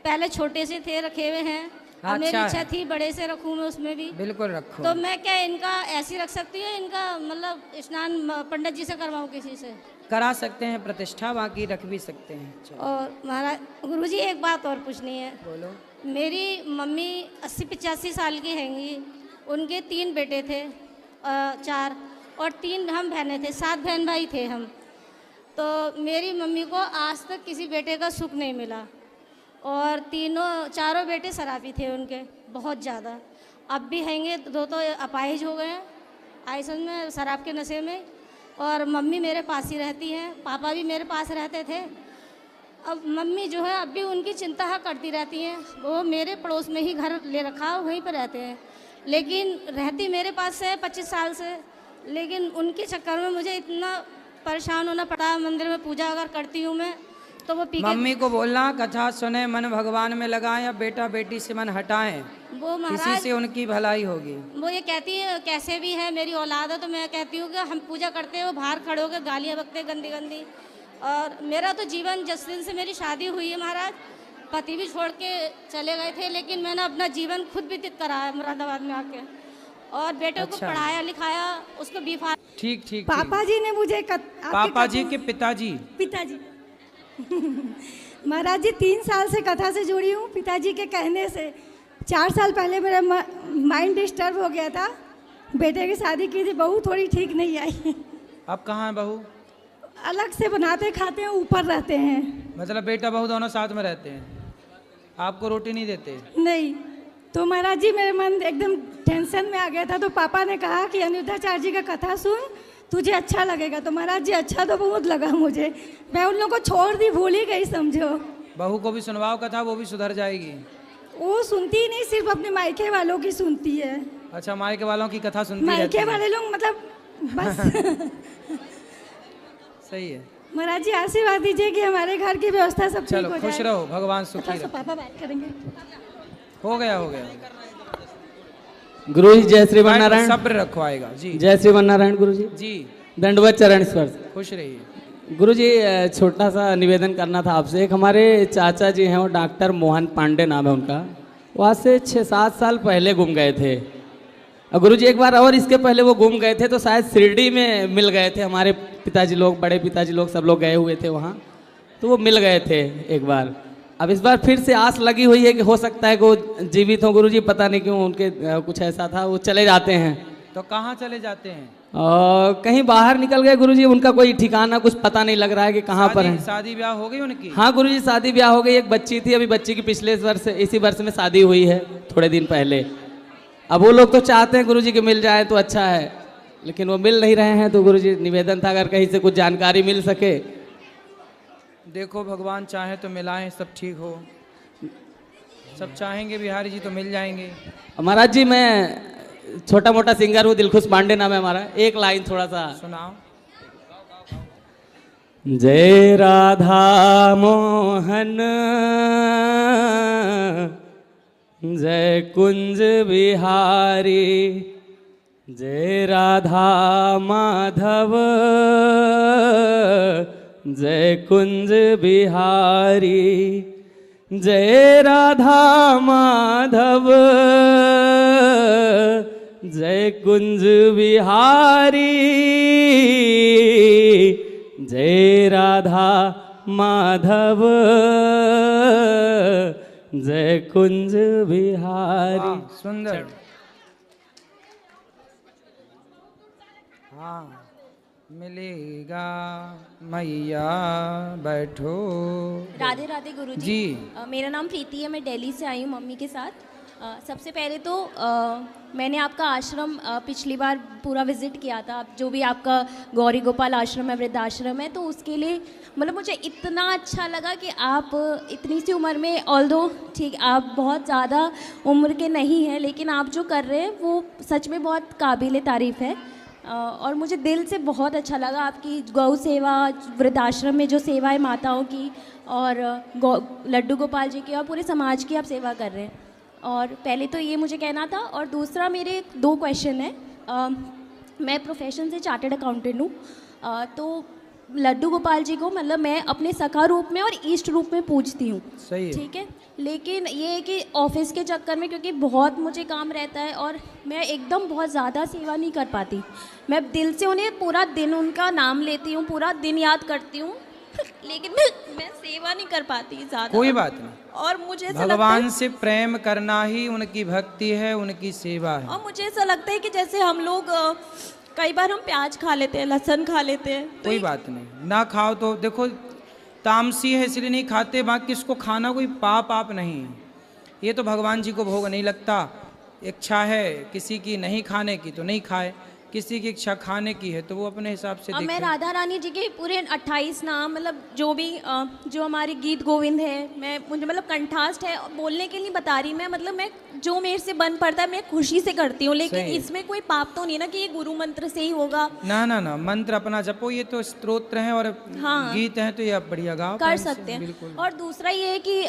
पहले छोटे से थे, रखे हुए हैं। अच्छा, मेरी इच्छा थी बड़े से रखूँ मैं, उसमें भी। बिल्कुल रखो। तो मैं क्या इनका ऐसी रख सकती हूँ, इनका मतलब स्नान पंडित जी से करवाऊँ किसी से? करा सकते हैं प्रतिष्ठा, बाकी रख भी सकते हैं। और महाराज गुरुजी एक बात और पूछनी है। बोलो। मेरी मम्मी 80-85 साल की हैंगी, उनके 3 बेटे थे, 4 और 3 हम बहनें थे, 7 बहन भाई थे हम। तो मेरी मम्मी को आज तक किसी बेटे का सुख नहीं मिला, और 4 बेटे शराबी थे उनके, बहुत ज़्यादा। अब भी हैंगे, 2 तो अपाहिज हो गए हैं आइसन में, शराब के नशे में। और मम्मी मेरे पास ही रहती हैं, पापा भी मेरे पास रहते थे। अब मम्मी जो है अब भी उनकी चिंता करती रहती हैं, वो मेरे पड़ोस में ही घर ले रखा, वहीं पर रहते हैं, लेकिन रहती मेरे पास से 25 साल से। लेकिन उनके चक्कर में मुझे इतना परेशान होना पड़ा। मंदिर में पूजा अगर करती हूँ मैं तो वो पी के। मम्मी को बोलना कथा सुने, मन भगवान में लगाएं, या बेटा बेटी से मन हटाएं, वो महाराज इसी से उनकी भलाई होगी। वो ये कहती है कैसे भी है मेरी औलाद है, तो मैं कहती हूँ कि हम पूजा करते हैं, वो बाहर खड़े होकर गालियाँ बकते गंदी गंदी। और मेरा तो जीवन, जिस दिन से मेरी शादी हुई है महाराज, पति भी छोड़ के चले गए थे, लेकिन मैंने अपना जीवन खुद व्यतीत करा है मुरादाबाद में आके, और बेटे को पढ़ाया लिखाया, उसको बीफा। ठीक ठीक। पापा जी ने मुझे पापा जी के पिताजी? पिताजी। महाराज जी 3 साल से कथा से जुड़ी हूँ, पिताजी के कहने से। 4 साल पहले मेरा माइंड डिस्टर्ब हो गया था, बेटे की शादी की थी, बहू थोड़ी ठीक नहीं आई। अब कहाँ है बहू? अलग से बनाते खाते हैं, ऊपर रहते हैं। मतलब बेटा बहू दोनों साथ में रहते हैं, आपको रोटी नहीं देते? नहीं। तो महाराज जी मेरे मन एकदम टेंशन में आ गया था, तो पापा ने कहा कि अनिरुद्धाचार्य जी का कथा सुन, तुझे अच्छा लगेगा। तो महाराज जी अच्छा तो बहुत लगा मुझे, मैं उन लोगों को छोड़ दी, भूल ही गई समझो। बहू को भी सुनवाओ कथा, वो भी सुधर जाएगी। वो सुनती ही नहीं, सिर्फ अपने मायके वालों की सुनती है। अच्छा, मायके वालों की कथा सुनती है? मायके वाले लोग मतलब बस। सही है। महाराज जी आशीर्वाद दीजिए कि हमारे घर की व्यवस्था सब ठीक हो जाए। खुश रहो, भगवान सुखी रहे। पापा बात करेंगे। हो गया हो गया। गुरु जी जय श्री नारायण। सब्र रखो, आएगा जी। जय श्री नारायण गुरु जी। जी दंडवत चरण स्पर्श। खुश रहिए। गुरुजी छोटा सा निवेदन करना था आपसे। एक हमारे चाचा जी हैं, वो डॉक्टर मोहन पांडे नाम है उनका, वो आज से 6-7 साल पहले गुम गए थे। और गुरुजी एक बार और इसके पहले वो गुम गए थे तो शायद शिरडी में मिल गए थे। हमारे पिताजी लोग, बड़े पिताजी लोग, सब लोग गए हुए थे वहाँ, तो वो मिल गए थे एक बार। अब इस बार फिर से आस लगी हुई है कि हो सकता है कि वो जीवित हों। गुरुजी पता नहीं क्यों उनके कुछ ऐसा था, वो चले जाते हैं। तो कहाँ चले जाते हैं? कहीं बाहर निकल गए गुरुजी, उनका कोई ठिकाना कुछ पता नहीं लग रहा है कि कहाँ पर है। शादी ब्याह हो गई उनकी? हाँ गुरुजी, शादी ब्याह हो गई। एक बच्ची थी, अभी बच्ची की पिछले वर्ष, इसी वर्ष में शादी हुई है, थोड़े दिन पहले। अब वो लोग तो चाहते हैं गुरुजी कि मिल जाए तो अच्छा है, लेकिन वो मिल नहीं रहे हैं। तो गुरुजी निवेदन था अगर कहीं से कुछ जानकारी मिल सके। देखो भगवान चाहे तो मिलाएं, सब ठीक हो, सब चाहेंगे बिहारी जी तो मिल जाएंगे। महाराज जी मैं छोटा मोटा सिंगर हूँ, दिलखुश पांडे नाम है हमारा। एक लाइन थोड़ा सा सुनाओ। जय राधा मोहन जय कुंज बिहारी, जय राधा माधव जय कुंज बिहारी, जय राधा माधव जय कुंज बिहारी, जय राधा माधव जय कुंज बिहारी। सुंदर। हाँ मिलेगा मैया बैठो। राधे राधे गुरुजी जी। मेरा नाम प्रीति है, मैं दिल्ली से आई हूँ मम्मी के साथ। सबसे पहले तो मैंने आपका आश्रम पिछली बार पूरा विज़िट किया था, जो भी आपका गौरी गोपाल आश्रम है, वृद्धाश्रम है, तो उसके लिए मतलब मुझे इतना अच्छा लगा कि आप इतनी सी उम्र में, ऑल्दो ठीक आप बहुत ज़्यादा उम्र के नहीं हैं, लेकिन आप जो कर रहे हैं वो सच में बहुत काबिल तारीफ़ है। और मुझे दिल से बहुत अच्छा लगा आपकी गौ सेवा, वृद्धाश्रम में जो सेवा है माताओं की, और लड्डू गोपाल जी की, और पूरे समाज की आप सेवा कर रहे हैं। और पहले तो ये मुझे कहना था, और दूसरा मेरे 2 क्वेश्चन है। मैं प्रोफेशन से चार्टर्ड अकाउंटेंट हूँ, तो लड्डू गोपाल जी को मतलब मैं अपने सखा रूप में और ईष्ट रूप में पूजती हूँ, सही है। ठीक है। लेकिन ये है कि ऑफिस के चक्कर में, क्योंकि बहुत मुझे काम रहता है और मैं एकदम बहुत ज़्यादा सेवा नहीं कर पाती। मैं दिल से उन्हें पूरा दिन उनका नाम लेती हूँ, पूरा दिन याद करती हूँ, लेकिन मैं सेवा नहीं कर पाती ज़्यादा। कोई बात नहीं, और मुझे ऐसा भगवान से प्रेम करना ही उनकी भक्ति है, उनकी सेवा है। और मुझे ऐसा लगता है कि जैसे हम लोग कई बार हम प्याज खा लेते हैं, लहसुन खा लेते हैं, तो कोई बात नहीं, ना खाओ तो देखो तामसी है इसलिए नहीं खाते, बाकी इसको खाना कोई पाप आप नहीं है। ये तो भगवान जी को भोग नहीं लगता। इच्छा है किसी की नहीं खाने की तो नहीं खाए, किसी की इच्छा खाने की है तो वो अपने हिसाब से देखे। मैं राधा रानी जी के पूरे 28 नाम, मतलब जो भी जो हमारे गीत गोविंद है, मैं मुझे मतलब कंठास्ट है, बोलने के लिए बता रही मैं, मतलब मैं जो मेरे से बन पड़ता है मैं खुशी से करती हूँ, लेकिन इसमें कोई पाप तो नहीं ना कि ये गुरु मंत्र से ही होगा। ना ना ना, मंत्र अपना जपो, ये तो स्तोत्र हैं और हाँ, गीत हैं, तो ये आप बढ़िया गाओ, कर सकते हैं। और दूसरा ये है कि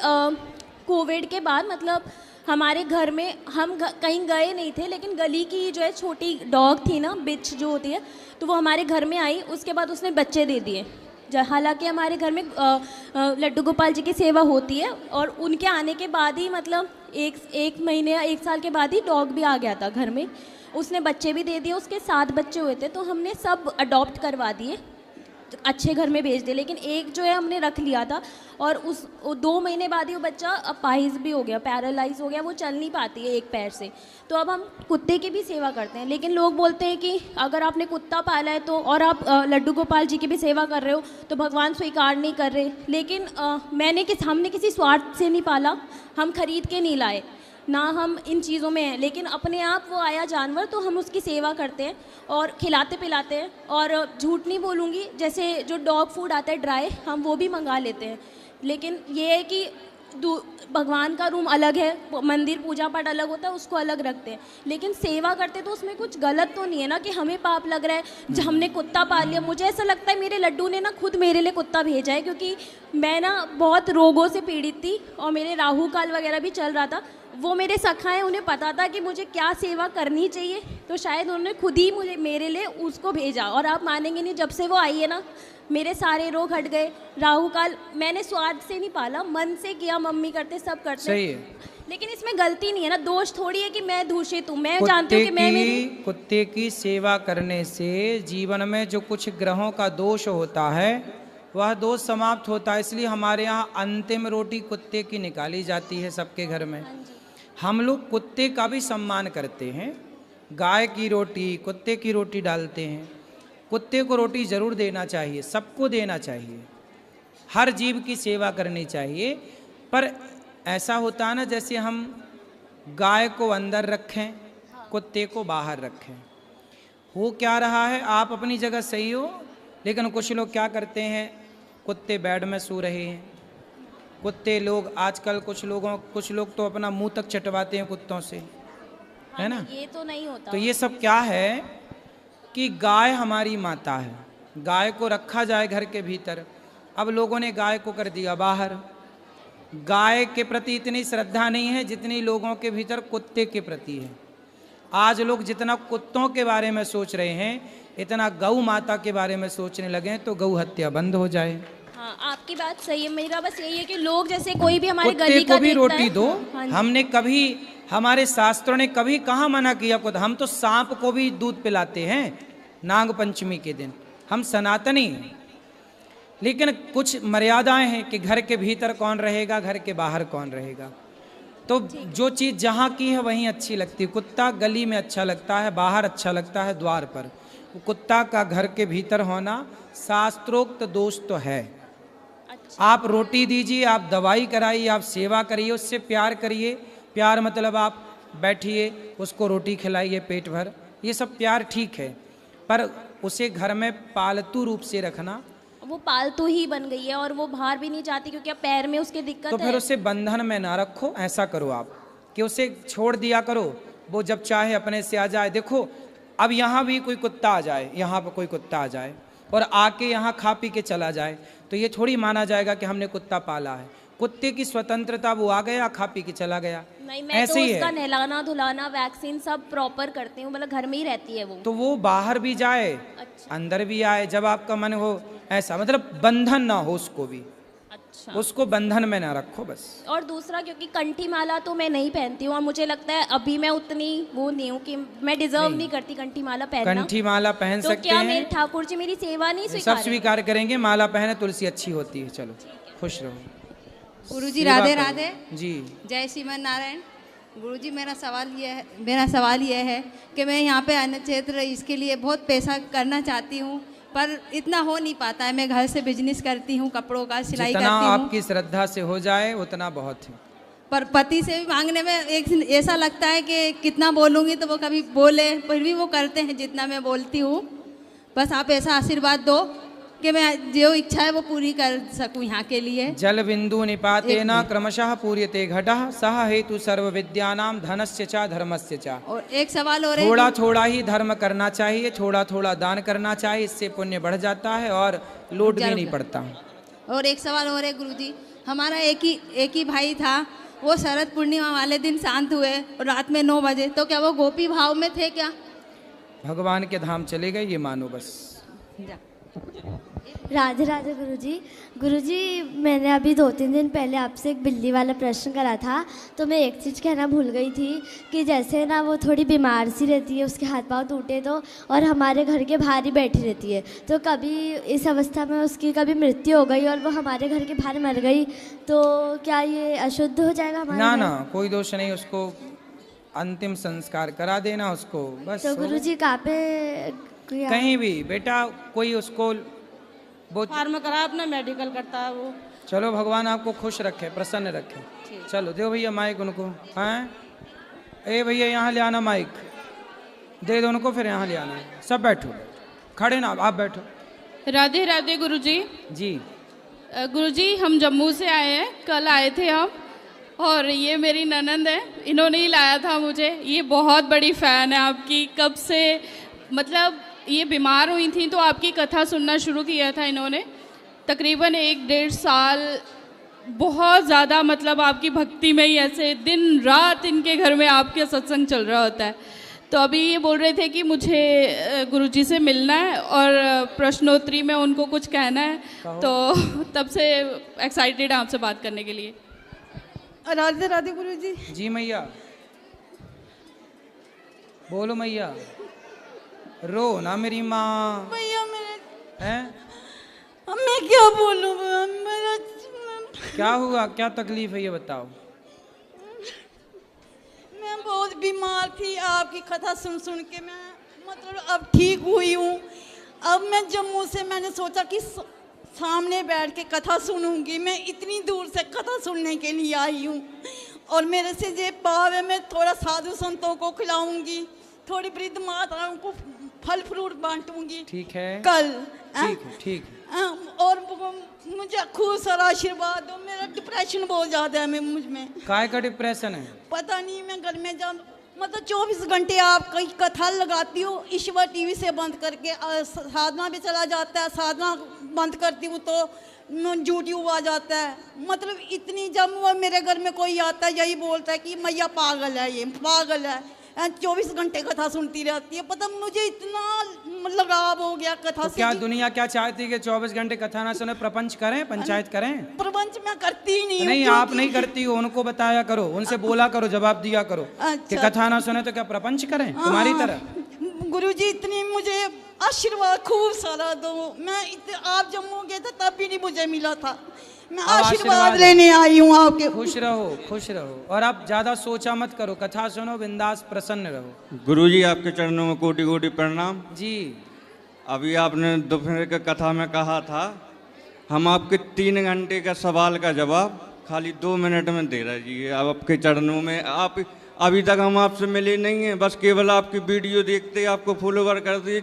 कोविड के बाद मतलब हमारे घर में हम कहीं गए नहीं थे, लेकिन गली की जो है छोटी डॉग थी ना, बिच जो होती है, तो वो हमारे घर में आई, उसके बाद उसने बच्चे दे दिए। हालांकि हमारे घर में लड्डू गोपाल जी की सेवा होती है, और उनके आने के बाद ही मतलब एक महीने या 1 साल के बाद ही डॉग भी आ गया था घर में, उसने बच्चे भी दे दिए, उसके 7 बच्चे हुए थे, तो हमने सब अडॉप्ट करवा दिए, अच्छे घर में भेज दिए। लेकिन एक जो है हमने रख लिया था, और उस 2 महीने बाद ही वो बच्चा अपाहिज भी हो गया, पैरालाइज हो गया, वो चल नहीं पाती है एक पैर से। तो अब हम कुत्ते की भी सेवा करते हैं, लेकिन लोग बोलते हैं कि अगर आपने कुत्ता पाला है तो, और आप लड्डू गोपाल जी की भी सेवा कर रहे हो तो भगवान स्वीकार नहीं कर रहे। लेकिन हमने किसी स्वार्थ से नहीं पाला, हम खरीद के नहीं लाए, ना हम इन चीज़ों में हैं, लेकिन अपने आप वो आया जानवर तो हम उसकी सेवा करते हैं और खिलाते पिलाते हैं। और झूठ नहीं बोलूँगी, जैसे जो डॉग फूड आता है ड्राई, हम वो भी मंगा लेते हैं। लेकिन ये है कि भगवान का रूम अलग है, मंदिर पूजा पाठ अलग होता है, उसको अलग रखते हैं, लेकिन सेवा करते तो उसमें कुछ गलत तो नहीं है ना कि हमें पाप लग रहा है जब हमने कुत्ता पाल लिया। मुझे ऐसा लगता है मेरे लड्डू ने ना खुद मेरे लिए कुत्ता भेजा है, क्योंकि मैं ना बहुत रोगों से पीड़ित थी और मेरे राहु काल वगैरह भी चल रहा था, वो मेरे सखा हैं, उन्हें पता था कि मुझे क्या सेवा करनी चाहिए, तो शायद उन्होंने खुद ही मुझे मेरे लिए उसको भेजा। और आप मानेंगे नहीं, जब से वो आई है ना, मेरे सारे रोग हट गए। राहु काल मैंने स्वार्थ से नहीं पाला, मन से किया, मम्मी करते सब करते। सही है। लेकिन इसमें गलती नहीं है ना, दोष थोड़ी है कि मैं दूषित हूँ। मैं जानती हूँ कि मैं मेरी कुत्ते की सेवा करने से जीवन में जो कुछ ग्रहों का दोष होता है वह दोष समाप्त होता है। इसलिए हमारे यहाँ अंतिम रोटी कुत्ते की निकाली जाती है सबके घर में। हम लोग कुत्ते का भी सम्मान करते हैं, गाय की रोटी, कुत्ते की रोटी डालते हैं। कुत्ते को रोटी जरूर देना चाहिए, सबको देना चाहिए, हर जीव की सेवा करनी चाहिए। पर ऐसा होता है ना, जैसे हम गाय को अंदर रखें, कुत्ते को बाहर रखें। हो क्या रहा है, आप अपनी जगह सही हो, लेकिन कुछ लोग क्या करते हैं, कुत्ते बेड में सो रहे हैं। कुत्ते लोग आजकल कुछ लोग तो अपना मुंह तक चटवाते हैं कुत्तों से, है ना। ये तो नहीं होता। तो ये सब क्या है कि गाय हमारी माता है, गाय को रखा जाए घर के भीतर। अब लोगों ने गाय को कर दिया बाहर। गाय के प्रति इतनी श्रद्धा नहीं है जितनी लोगों के भीतर कुत्ते के प्रति है। आज लोग जितना कुत्तों के बारे में सोच रहे हैं, इतना गौ माता के बारे में सोचने लगे हैं, तो गौ हत्या बंद हो जाए। हाँ, आपकी बात सही है। मेरा बस यही है कि लोग जैसे कोई भी हमारे कुत्ते गली को का भी देखता रोटी है, दो। हाँ जी। हमने कभी, हमारे शास्त्रों ने कभी कहाँ मना किया कुत्ता। हम तो सांप को भी दूध पिलाते हैं नाग पंचमी के दिन, हम सनातनी हैं। लेकिन कुछ मर्यादाएं हैं कि घर के भीतर कौन रहेगा, घर के बाहर कौन रहेगा। तो जो चीज़ जहाँ की है वहीं अच्छी लगती है। कुत्ता गली में अच्छा लगता है, बाहर अच्छा लगता है, द्वार पर। कुत्ता का घर के भीतर होना शास्त्रोक्त दोष तो है। आप रोटी दीजिए, आप दवाई कराइए, आप सेवा करिए, उससे प्यार करिए। प्यार मतलब आप बैठिए, उसको रोटी खिलाइए पेट भर, ये सब प्यार ठीक है। पर उसे घर में पालतू रूप से रखना, वो पालतू ही बन गई है और वो बाहर भी नहीं जाती क्योंकि अब पैर में उसके दिक्कत तो है। फिर उसे बंधन में ना रखो। ऐसा करो आप कि उसे छोड़ दिया करो, वो जब चाहे अपने से आ जाए। देखो, अब यहाँ भी कोई कुत्ता आ जाए, यहाँ पर कोई कुत्ता आ जाए और आके यहाँ खा पी के चला जाए, तो ये थोड़ी माना जाएगा कि हमने कुत्ता पाला है। कुत्ते की स्वतंत्रता, वो आ गया, खा पी के चला गया। नहीं, मैं तो उसका नहलाना धुलाना, वैक्सीन सब प्रॉपर करती हूँ, मतलब घर में ही रहती है वो। तो वो बाहर भी जाए, अंदर भी आए, जब आपका मन हो। ऐसा मतलब बंधन ना हो उसको भी। अच्छा, उसको बंधन में ना रखो बस। और दूसरा, क्योंकि कंठी माला तो मैं नहीं पहनती हूँ और मुझे लगता है अभी मैं उतनी वो नहीं हूँ कि मैं डिजर्व नहीं करती कंठी माला पहनना। कंठी माला पहन तो सकते क्या हैं, मेरे ठाकुर जी मेरी सेवा नहीं सब स्वीकार करेंगे। माला पहने, तुलसी अच्छी होती है। चलो, खुश रहो। गुरुजी राधे राधे जी। जय श्रीमन नारायण। गुरुजी, मेरा सवाल ये है कि मैं यहाँ पे अन्न क्षेत्र इसके लिए बहुत पैसा करना चाहती हूँ, पर इतना हो नहीं पाता है। मैं घर से बिजनेस करती हूँ, कपड़ों का सिलाई करती हूँ। आपकी श्रद्धा से हो जाए उतना बहुत है। पर पति से भी मांगने में एक ऐसा लगता है कि कितना बोलूँगी तो वो कभी बोले, फिर भी वो करते हैं जितना मैं बोलती हूँ। बस आप ऐसा आशीर्वाद दो कि मैं जो इच्छा है वो पूरी कर सकूं यहाँ के लिए। जल बिंदु निपातेन क्रमशः पूर्यते घटः सह हेतु सर्व विद्यानाम धनस्य च धर्मस्य च। और एक सवाल और है, थोड़ा थोड़ा ही धर्म करना चाहिए, थोड़ा थोड़ा दान करना चाहिए, इससे पुण्य बढ़ जाता है और लोड भी नहीं पड़ता। और एक सवाल और है गुरुजी, हमारा एक ही भाई था, वो शरद पूर्णिमा वाले दिन शांत हुए और रात में 9 बजे, तो क्या वो गोपी भाव में थे क्या? भगवान के धाम चले गए, ये मानो बस। राधे राधे गुरुजी, मैंने अभी 2-3 दिन पहले आपसे एक बिल्ली वाला प्रश्न करा था, तो मैं एक चीज़ कहना भूल गई थी कि जैसे ना वो थोड़ी बीमार सी रहती है, उसके हाथ पांव टूटे तो, और हमारे घर के बाहर ही बैठी रहती है, तो कभी इस अवस्था में उसकी कभी मृत्यु हो गई और वो हमारे घर के बाहर मर गई, तो क्या ये अशुद्ध हो जाएगा हमारे? ना, कोई दोष नहीं, उसको अंतिम संस्कार करा देना उसको बस। तो गुरुजी कहाँ पे? कहीं भी बेटा, कोई उसको फार्म करा, अपना मेडिकल करता है वो। चलो, भगवान आपको खुश रखे, प्रसन्न रखे। चलो दो भैया माइक उनको। हैं, ए भैया यहाँ ले आना, माइक दे दो उनको, फिर यहाँ ले आना। सब बैठो, खड़े ना, आप बैठो। राधे राधे गुरुजी। जी गुरुजी, हम जम्मू से आए हैं, कल आए थे हम, और ये मेरी ननंद है, इन्होंने ही लाया था मुझे। ये बहुत बड़ी फ़ैन है आपकी, कब से, मतलब ये बीमार हुई थी तो आपकी कथा सुनना शुरू किया था इन्होंने। तकरीबन 1-1.5 साल बहुत ज़्यादा मतलब आपकी भक्ति में ही ऐसे दिन रात इनके घर में आपके सत्संग चल रहा होता है। तो अभी ये बोल रहे थे कि मुझे गुरुजी से मिलना है और प्रश्नोत्तरी में उनको कुछ कहना है, तो तब से एक्साइटेड है आपसे बात करने के लिए। राधे राधे गुरुजी। जी मैया, बोलो मैया। रो ना मेरी माँ। भैया मेरे हैं? मैं क्या बोलूँ, मेरा क्या हुआ, क्या तकलीफ है ये बताओ। मैं बहुत बीमार थी, आपकी कथा सुन सुन के मैं मतलब अब ठीक हुई हूँ। अब मैं जम्मू से मैंने सोचा कि सामने बैठ के कथा सुनूंगी। मैं इतनी दूर से कथा सुनने के लिए आई हूँ और मेरे से ये पाव है, मैं थोड़ा साधु संतों को खिलाऊंगी, थोड़ी वृद्ध माताओं को फल फ्रूट बांटूंगी। ठीक है कल। ठीक है, ठीक है। और मुझे खूब सारा आशीर्वाद दो। मेरा डिप्रेशन बहुत ज्यादा है मुझ में। काय का डिप्रेशन है? पता नहीं, मैं घर में जा मतलब 24 घंटे आप कई कथा लगाती हो, ईश्वर टीवी से बंद करके साधना भी चला जाता है, साधना बंद करती हूँ तो यूट्यूब आ जाता है। मतलब इतनी, जब वो मेरे घर में कोई आता है यही बोलता है कि मैया पागल है, ये पागल है, 24 घंटे कथा सुनती रहती है। पता मुझे इतना लगाव हो गया कथा तो से। क्या दुनिया क्या चाहती है कि 24 घंटे कथा ना सुने, प्रपंच करें, पंचायत करें? प्रपंच मैं करती ही नहीं। नहीं, आप नहीं करती हो, उनको बताया करो, उनसे बोला करो, जवाब दिया करो कि कथा ना सुने तो क्या प्रपंच करें तुम्हारी तरह? गुरुजी इतनी मुझे आशीर्वाद खूब सारा दो। मैं आप जम्मू गए थे तब भी नहीं मुझे मिला था। मैं आशीर्वाद लेने आई हूँ आपके। खुश रहो, खुश रहो, और आप ज्यादा सोचा मत करो, कथा सुनो, बिंदास प्रसन्न रहो। गुरुजी आपके चरणों में कोटि कोटि प्रणाम जी। अभी आपने दोपहर की कथा में कहा था हम आपके 3 घंटे का सवाल का जवाब खाली 2 मिनट में दे रहे। अब आपके चरणों में, आप अभी तक हम आपसे मिले नहीं हैं, बस केवल आपकी वीडियो देखते आपको फॉलोवर करते।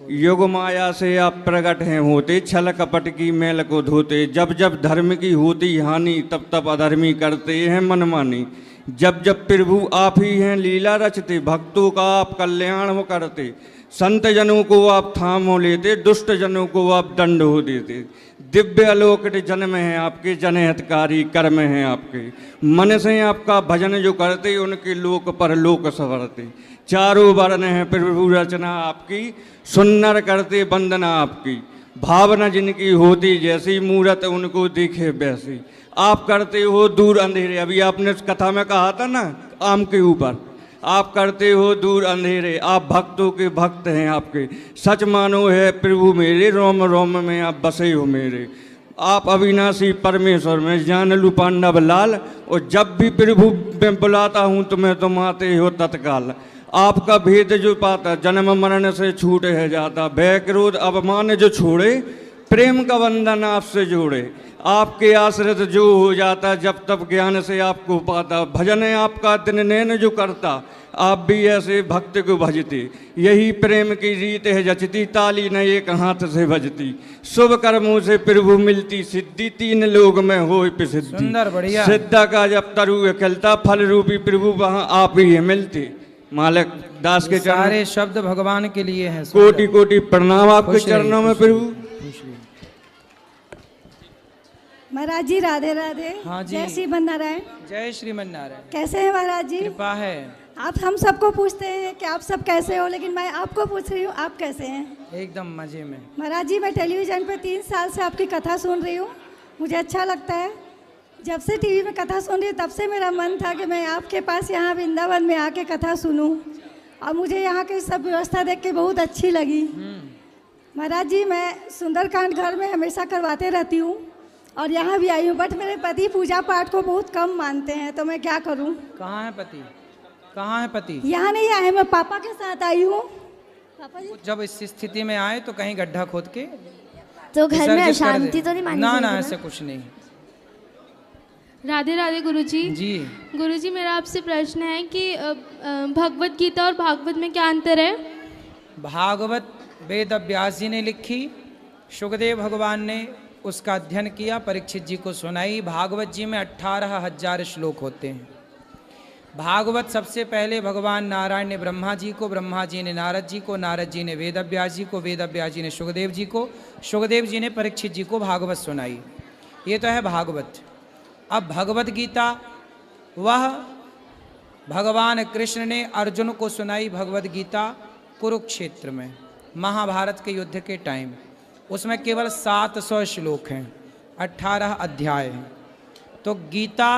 योग माया से आप प्रकट हैं होते, छल कपट की मैल को धोते। जब जब धर्म की होती हानि तब तब अधर्मी करते हैं मनमानी। जब जब प्रभु आप ही हैं लीला रचते, भक्तों का आप कल्याण हो करते। संत जनों को आप थाम हो लेते, दुष्ट जनों को आप दंड हो देते। दिव्य अलौकिक जन्म है आपके, जनहितकारी कर्म हैं आपके। मन से आपका भजन जो करते उनके लोक पर लोक संवरते। चारों वर्ण है प्रभु रचना आपकी, सुन्नर करते वंदना आपकी। भावना जिनकी होती जैसी, मूरत उनको दिखे वैसी। आप करते हो दूर अंधेरे, अभी आपने कथा में कहा था ना आम के ऊपर, आप करते हो दूर अंधेरे। आप भक्तों के भक्त हैं आपके, सच मानो है प्रभु मेरे, रोम रोम में आप बसे हो मेरे। आप अविनाशी परमेश्वर में जान लू पांडव लाल, और जब भी प्रभु मैं बुलाता हूँ तुम्हें तुम आते हो तत्काल। आपका भेद जो पाता जन्म मरण से छूट है जाता। भय क्रोध अवमान जो छोड़े, प्रेम का बंधन आपसे जोड़े। आपके आश्रित जो हो जाता, जब तब ज्ञान से आपको पाता। भजन आपका दिन नैन जो करता, आप भी ऐसे भक्त को भजते। यही प्रेम की रीत है जचती, ताली न एक हाथ से बजती। शुभ कर्मों से प्रभु मिलती सिद्धि, 3 लोग में हो प्रसिद्धि। सुंदर, बढ़िया। सिद्धा का जब तरु खिलता, फल रूपी प्रभु वहाँ आप ही मिलते। मालक दास के सारे शब्द भगवान के लिए हैं। कोटि कोटि प्रणाम आपके चरणों में प्रभु। महाराज जी राधे राधे। हाँ जी। जय श्री नारायण। जय श्रीमन नारायण। कैसे हैं महाराज जी? कृपा है। आप हम सबको पूछते हैं कि आप सब कैसे हो, लेकिन मैं आपको पूछ रही हूँ आप कैसे हैं? एकदम मजे में। महाराज जी मैं टेलीविजन पे 3 साल से आपकी कथा सुन रही हूँ, मुझे अच्छा लगता है। जब से टीवी में कथा सुन रही हूँ तब से मेरा मन था कि मैं आपके पास यहाँ वृंदावन में आके कथा सुनूं, और मुझे यहाँ की सब व्यवस्था देख के बहुत अच्छी लगी। महाराज जी मैं सुंदरकांड घर में हमेशा करवाते रहती हूँ और यहाँ भी आई हूँ, बट मेरे पति पूजा पाठ को बहुत कम मानते हैं, तो मैं क्या करूँ? कहाँ है पति? कहाँ है पति? यहाँ नहीं आए, मैं पापा के साथ आई हूँ। पापा जी जब इस स्थिति में आए तो कहीं गड्ढा खोद के तो घर में अशांति तो नहीं मानी ना जाएगी ना, ना? ऐसे कुछ नहीं। राधे राधे गुरुजी। जी गुरुजी मेरा आपसे प्रश्न है कि भगवत गीता और भागवत में क्या अंतर है? भागवत वेद व्यास जी ने लिखी, सुखदेव भगवान ने उसका अध्ययन किया, परीक्षित जी को सुनाई। भागवत जी में 18,000 श्लोक होते हैं। भागवत सबसे पहले भगवान नारायण ने ब्रह्मा जी को, ब्रह्मा जी ने नारद जी को, नारद जी ने वेद व्यास जी को, वेद व्यास जी ने सुखदेव जी को, सुखदेव जी ने परीक्षित जी को भागवत सुनाई। ये तो है भागवत। अब भगवत गीता वह भगवान कृष्ण ने अर्जुन को सुनाई भगवत गीता कुरुक्षेत्र में, महाभारत के युद्ध के टाइम। उसमें केवल 700 श्लोक हैं, 18 अध्याय हैं। तो गीता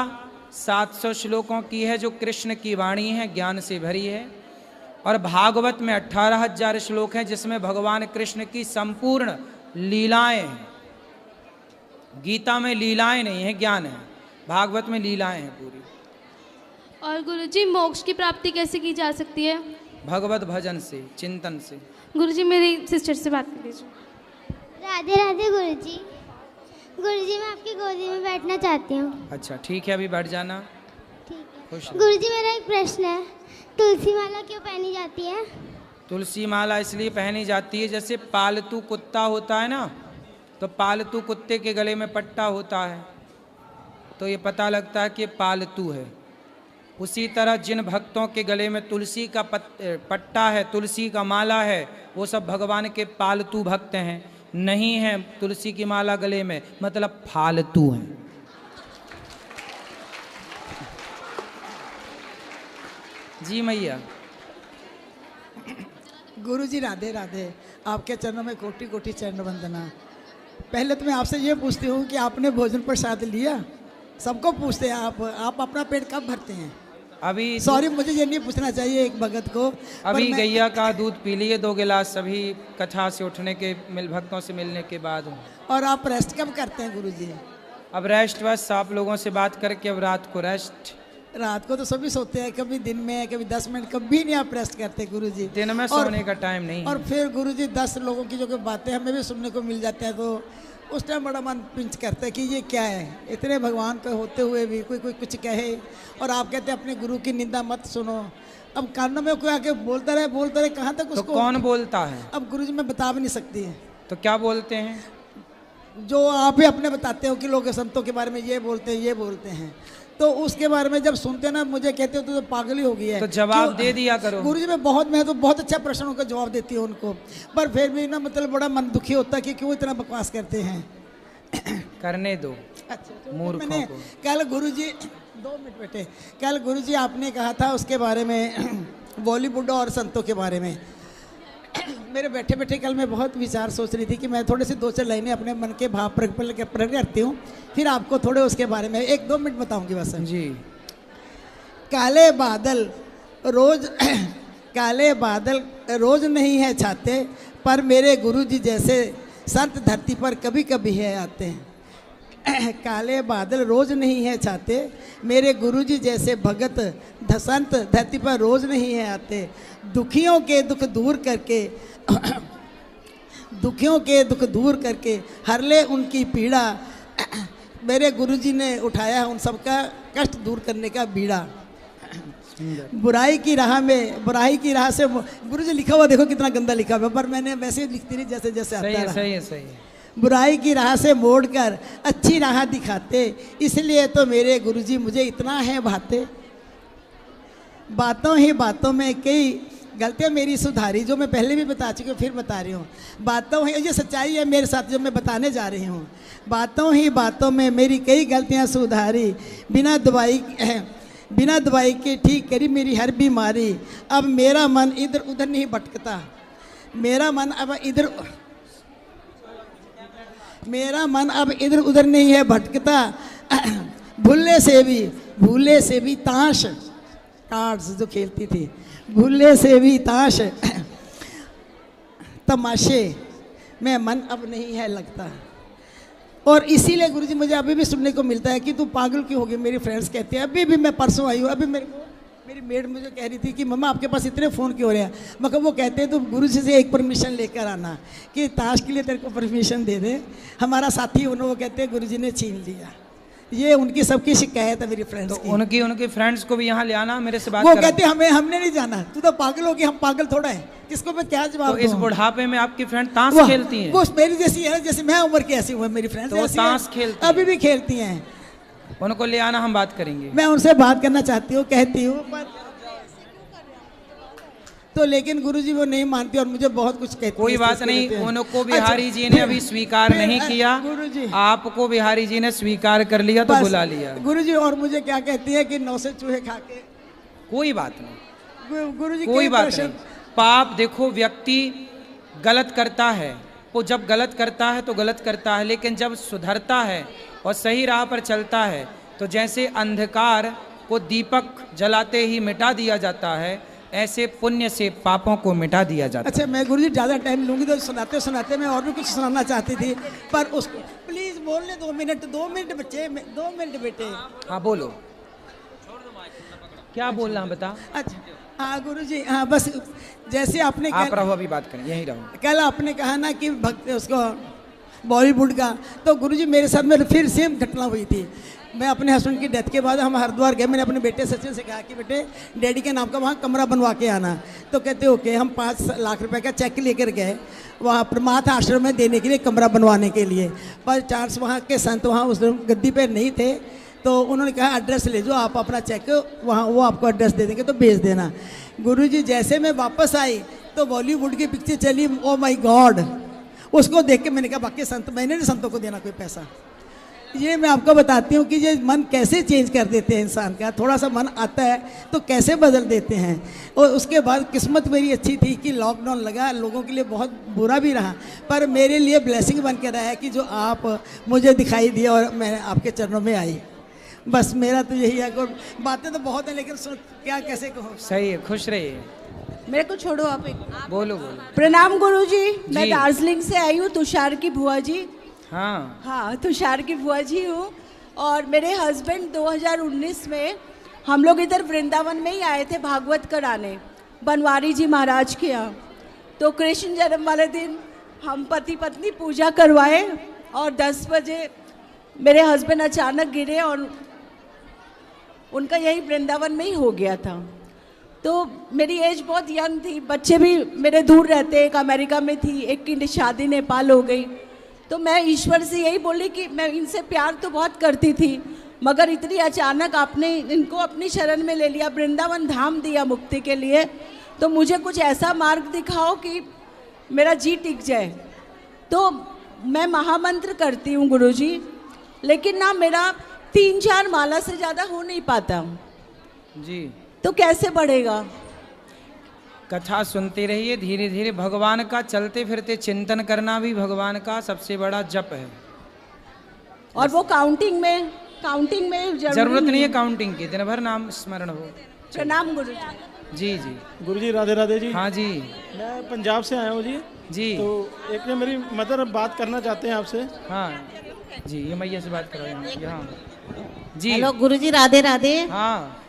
700 श्लोकों की है जो कृष्ण की वाणी है, ज्ञान से भरी है। और भागवत में 18,000 श्लोक हैं जिसमें भगवान कृष्ण की संपूर्ण लीलाएं हैं। गीता में लीलाएं नहीं है, ज्ञान है। भागवत में लीलाएं हैं पूरी। और गुरुजी मोक्ष की प्राप्ति कैसे की जा सकती है? भगवत भजन से, चिंतन से। गुरुजी मेरी सिस्टर से बात कर लीजिए। राधे राधे गुरुजी। गुरुजी मैं आपकी गोदी में बैठना चाहती हूँ। अच्छा ठीक है, अभी बैठ जाना। ठीक है। खुश रहो। गुरुजी मेरा एक प्रश्न है, तुलसी माला क्यों पहनी जाती है? तुलसी माला इसलिए पहनी जाती है, जैसे पालतू कुत्ता होता है ना, तो पालतू कुत्ते के गले में पट्टा होता है तो ये पता लगता है कि पालतू है। उसी तरह जिन भक्तों के गले में तुलसी का पट्टा है, तुलसी का माला है, वो सब भगवान के पालतू भक्त हैं। नहीं है तुलसी की माला गले में मतलब फालतू हैं। जी मैया। गुरुजी राधे राधे। आपके चरणों में कोटि कोटि चरण वंदना। पहले तो मैं आपसे ये पूछती हूँ कि आपने भोजन प्रसाद लिया? सबको पूछते हैं आप अपना पेट कब भरते हैं? अभी सॉरी, मुझे ये नहीं पूछना चाहिए एक भगत को। अभी गैया का दूध पी लिए 2 गिलास, सभी कथा से उठने के भक्तों से मिलने के बाद। और आप रेस्ट कब करते हैं गुरुजी? अब रेस्ट बस आप लोगों से बात करके अब रात को रेस्ट। रात को तो सभी सोते हैं, कभी दिन में, कभी 10 मिनट, कभी नहीं आप रेस्ट करते गुरुजी। दिन में सोने का टाइम नहीं है। और फिर गुरुजी 10 लोगों की जो बातें हमें भी सुनने को मिल जाते हैं तो उस टाइम बड़ा मन पिंच करता है कि ये क्या है, इतने भगवान को होते हुए भी कोई कुछ कहे। और आप कहते हैं अपने गुरु की निंदा मत सुनो। अब कानों में कोई आके बोलता रहे कहाँ तक उसको? तो कौन बोलता है? अब गुरुजी मैं बता भी नहीं सकती है। तो क्या बोलते हैं? जो आप ही अपने बताते हो कि लोग संतों के बारे में ये बोलते हैं तो उसके बारे में जब सुनते ना मुझे कहते हो तो पागल ही हो गई है। तो जवाब दे दिया करो। गुरुजी मैं तो बहुत अच्छा प्रश्नों का जवाब देती हूँ उनको, पर फिर भी ना मतलब बड़ा मन दुखी होता है कि क्यों इतना बकवास करते हैं। करने दो। अच्छा मूर्खों को। कल गुरुजी 2 मिनट बेटे, कल गुरुजी आपने कहा था उसके बारे में बॉलीवुड और संतों के बारे में। मेरे बैठे बैठे कल मैं बहुत विचार सोच रही थी कि मैं थोड़े से 2-4 लाइनें अपने मन के भाव प्रकट करती हूँ, फिर आपको थोड़े उसके बारे में 1-2 मिनट बताऊंगी बस। जी। काले बादल रोज नहीं है छाते, पर मेरे गुरुजी जैसे संत धरती पर कभी कभी है आते हैं। काले बादल रोज नहीं है छाते, मेरे गुरुजी जैसे भगत संत धरती पर रोज नहीं है आते। दुखियों के दुख दूर करके हर ले उनकी पीड़ा, मेरे गुरुजी ने उठाया है उन सबका कष्ट दूर करने का बीड़ा। बुराई की राह से गुरुजी लिखा हुआ देखो कितना गंदा लिखा हुआ, पर मैंने वैसे ही लिखती रही जैसे जैसे आता रहा। सही है। बुराई की राह से मोड़कर अच्छी राह दिखाते, इसलिए तो मेरे गुरुजी मुझे इतना है भाते। बातों ही बातों में कई गलतियाँ मेरी सुधारी, जो मैं पहले भी बता चुकी हूँ फिर बता रही हूँ। बातों ही, ये सच्चाई है मेरे साथ जो मैं बताने जा रही हूँ। बातों ही बातों में मेरी कई गलतियाँ सुधारी, बिना दवाई के ठीक करी मेरी हर बीमारी। अब मेरा मन इधर उधर नहीं भटकता, मेरा मन अब इधर उधर नहीं है भटकता। भूले से भी ताश कार्ड्स जो खेलती थी, भूले से भी ताश तमाशे में मन अब नहीं है लगता। और इसीलिए गुरुजी मुझे अभी भी सुनने को मिलता है कि तू पागल क्यों हो गई। मेरी फ्रेंड्स कहती हैं, अभी भी मैं परसों आई हूँ, अभी मेरी मेड मुझे कह रही थी कि मम्मा आपके पास इतने फ़ोन क्यों हो रहे हैं। मगर वो कहते हैं तो गुरुजी से एक परमिशन लेकर आना कि ताश के लिए तेरे को परमिशन दे दे। हमारा साथी उन्होंने, वो कहते हैं गुरुजी ने छीन लिया। ये उनकी सबकी शिकायत है मेरी फ्रेंड्स की। उनकी फ्रेंड्स को भी यहाँ ले आना, मेरे से बात वो कहते हैं हमने नहीं जाना, तू तो पागल हो गया, हम पागल थोड़ा है, किसको मैं क्या जवाब दूं। तो इस बुढ़ापे में आपकी फ्रेंड ताश खेलती हैं? वो मेरी जैसी है, जैसे मैं उम्र की ऐसी हूँ, मेरी फ्रेंड्स तो ताश खेलती अभी भी खेलती हैं। उनको ले आना, हम बात करेंगे। मैं उनसे बात करना चाहती हूँ, कहती हूँ, पर तो लेकिन गुरुजी वो नहीं मानती और मुझे बहुत कुछ कहती कोई है, बात इसलिए नहीं, कहते हैं। उनको बिहारी जी ने अभी स्वीकार नहीं किया, आपको बिहारी जी ने स्वीकार कर लिया तो बस, बुला लिया। गुरुजी और मुझे क्या कहती है कि 9 से चूहे खा के। कोई बात नहीं, गुरुजी कोई बात नहीं। पाप देखो, व्यक्ति गलत करता है, वो जब गलत करता है तो गलत करता है, लेकिन जब सुधरता है और सही राह पर चलता है तो जैसे अंधकार को दीपक जलाते ही मिटा दिया जाता है, ऐसे पुण्य से पापों को मिटा दिया जाता है। अच्छा, मैं गुरुजी ज़्यादा टाइम लूँगी तो सुनाते सुनाते मैं और भी कुछ सुनाना चाहती थी, पर उसको प्लीज़ बोलने 2 मिनट, 2 मिनट बच्चे, 2 मिनट बेटे। हाँ बोलो, क्या बोलना है बता। अच्छा हाँ गुरुजी, हाँ बस जैसे आपने आप रहो, अभी बात करें, यहीं रहो। कल आपने कहा ना कि भक्त उसको बॉलीवुड का, तो गुरुजी मेरे साथ में फिर सेम घटना हुई थी। मैं अपने हस्बैंड की डेथ के बाद हम हरिद्वार गए, मैंने अपने बेटे सचिन से कहा कि बेटे डैडी के नाम का वहाँ कमरा बनवा के आना, तो कहते ओके। हम 5 लाख रुपए का चेक लेकर गए वहाँ प्रमाथ आश्रम में देने के लिए, कमरा बनवाने के लिए, पर 4 वहाँ के संत वहाँ उस दिन गद्दी पर नहीं थे, तो उन्होंने कहा एड्रेस ले जाओ आप अपना चेक, वहाँ वो आपको एड्रेस दे देंगे तो भेज देना। गुरुजी जैसे मैं वापस आई तो बॉलीवुड की पिक्चर चली, ओ माय गॉड, उसको देख के मैंने कहा बाकी संत, मैंने नहीं संतों को देना कोई पैसा। ये मैं आपको बताती हूँ कि ये मन कैसे चेंज कर देते हैं इंसान का, थोड़ा सा मन आता है तो कैसे बदल देते हैं। और उसके बाद किस्मत मेरी अच्छी थी कि लॉकडाउन लगा, लोगों के लिए बहुत बुरा भी रहा, पर मेरे लिए ब्लेसिंग बन के रहा है कि जो आप मुझे दिखाई दिया और मैं आपके चरणों में आई। बस मेरा तो यही है, बातें तो बहुत हैं लेकिन क्या कैसे कहो। सही है, खुश रहिए। मेरे को छोड़ो, आप बोलो बोलो। प्रणाम गुरुजी, मैं दार्जिलिंग से आई हूँ, तुषार की बुआ जी। हाँ, तुषार की बुआ जी हूँ। और मेरे हस्बैंड 2019 में हम लोग इधर वृंदावन में ही आए थे भागवत कराने, बनवारी जी महाराज के यहाँ। तो कृष्ण जन्म वाले दिन हम पति पत्नी पूजा करवाए और 10 बजे मेरे हस्बैंड अचानक गिरे और उनका यही वृंदावन में ही हो गया था। तो मेरी एज बहुत यंग थी, बच्चे भी मेरे दूर रहते, एक अमेरिका में थी, एक की शादी नेपाल हो गई। तो मैं ईश्वर से यही बोली कि मैं इनसे प्यार तो बहुत करती थी, मगर इतनी अचानक आपने इनको अपनी शरण में ले लिया, वृंदावन धाम दिया मुक्ति के लिए, तो मुझे कुछ ऐसा मार्ग दिखाओ कि मेरा जी टिक जाए। तो मैं महामंत्र करती हूँ गुरुजी, लेकिन ना मेरा 3-4 माला से ज़्यादा हो नहीं पाता जी। तो कैसे बढ़ेगा? कथा सुनते रहिए, धीरे धीरे भगवान का चलते फिरते चिंतन करना भी भगवान का सबसे बड़ा जप है। और वो काउंटिंग में जरूरत नहीं है काउंटिंग की, दिन भर नाम स्मरण हो। प्रणाम गुरुजी। जी जी गुरुजी, राधे राधे जी। हाँ जी, मैं पंजाब से आया हूँ जी। जी तो एक मेरी मदर बात करना चाहते हैं आपसे। हाँ जी, ये मैया से बात करो यहाँ जी। हेलो गुरुजी, राधे राधे। हाँ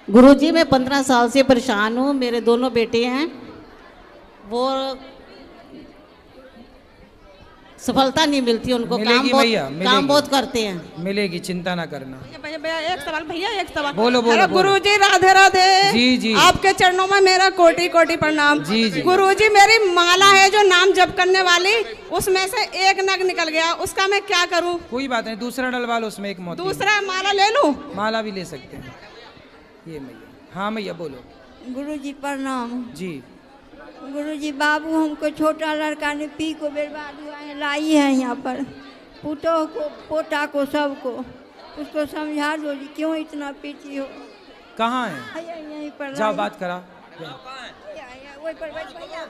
गुरुजी, मैं 15 साल से परेशान हूँ, मेरे दोनों बेटे हैं, वो सफलता नहीं मिलती उनको, काम बहुत करते हैं। मिलेगी, चिंता ना करना। एक सवाल भैया, एक सवाल। बोलो बोलो। गुरुजी राधे राधे। जी जी, आपके चरणों में मेरा कोटि कोटि प्रणाम। जी जी। गुरुजी, मेरी माला है जो नाम जप करने वाली, उसमें से एक नग निकल गया, उसका मैं क्या करूं? कोई बात नहीं, दूसरा डलवा लो, उसमें एक मोती। दूसरा माला ले लूं? माला भी ले सकते हैं। ये मैया, हाँ मैया बोलो। गुरुजी प्रणाम। जी गुरुजी, बाबू हमको छोटा लड़का ने पी को बर्बाद हुआ है, लाई है यहाँ पर, पुतों को पोता को सबको, उसको समझा दो जी, क्यों इतना पीती हो। कहाँ है? यहीं पर जाओ बात करा। वही पर भैया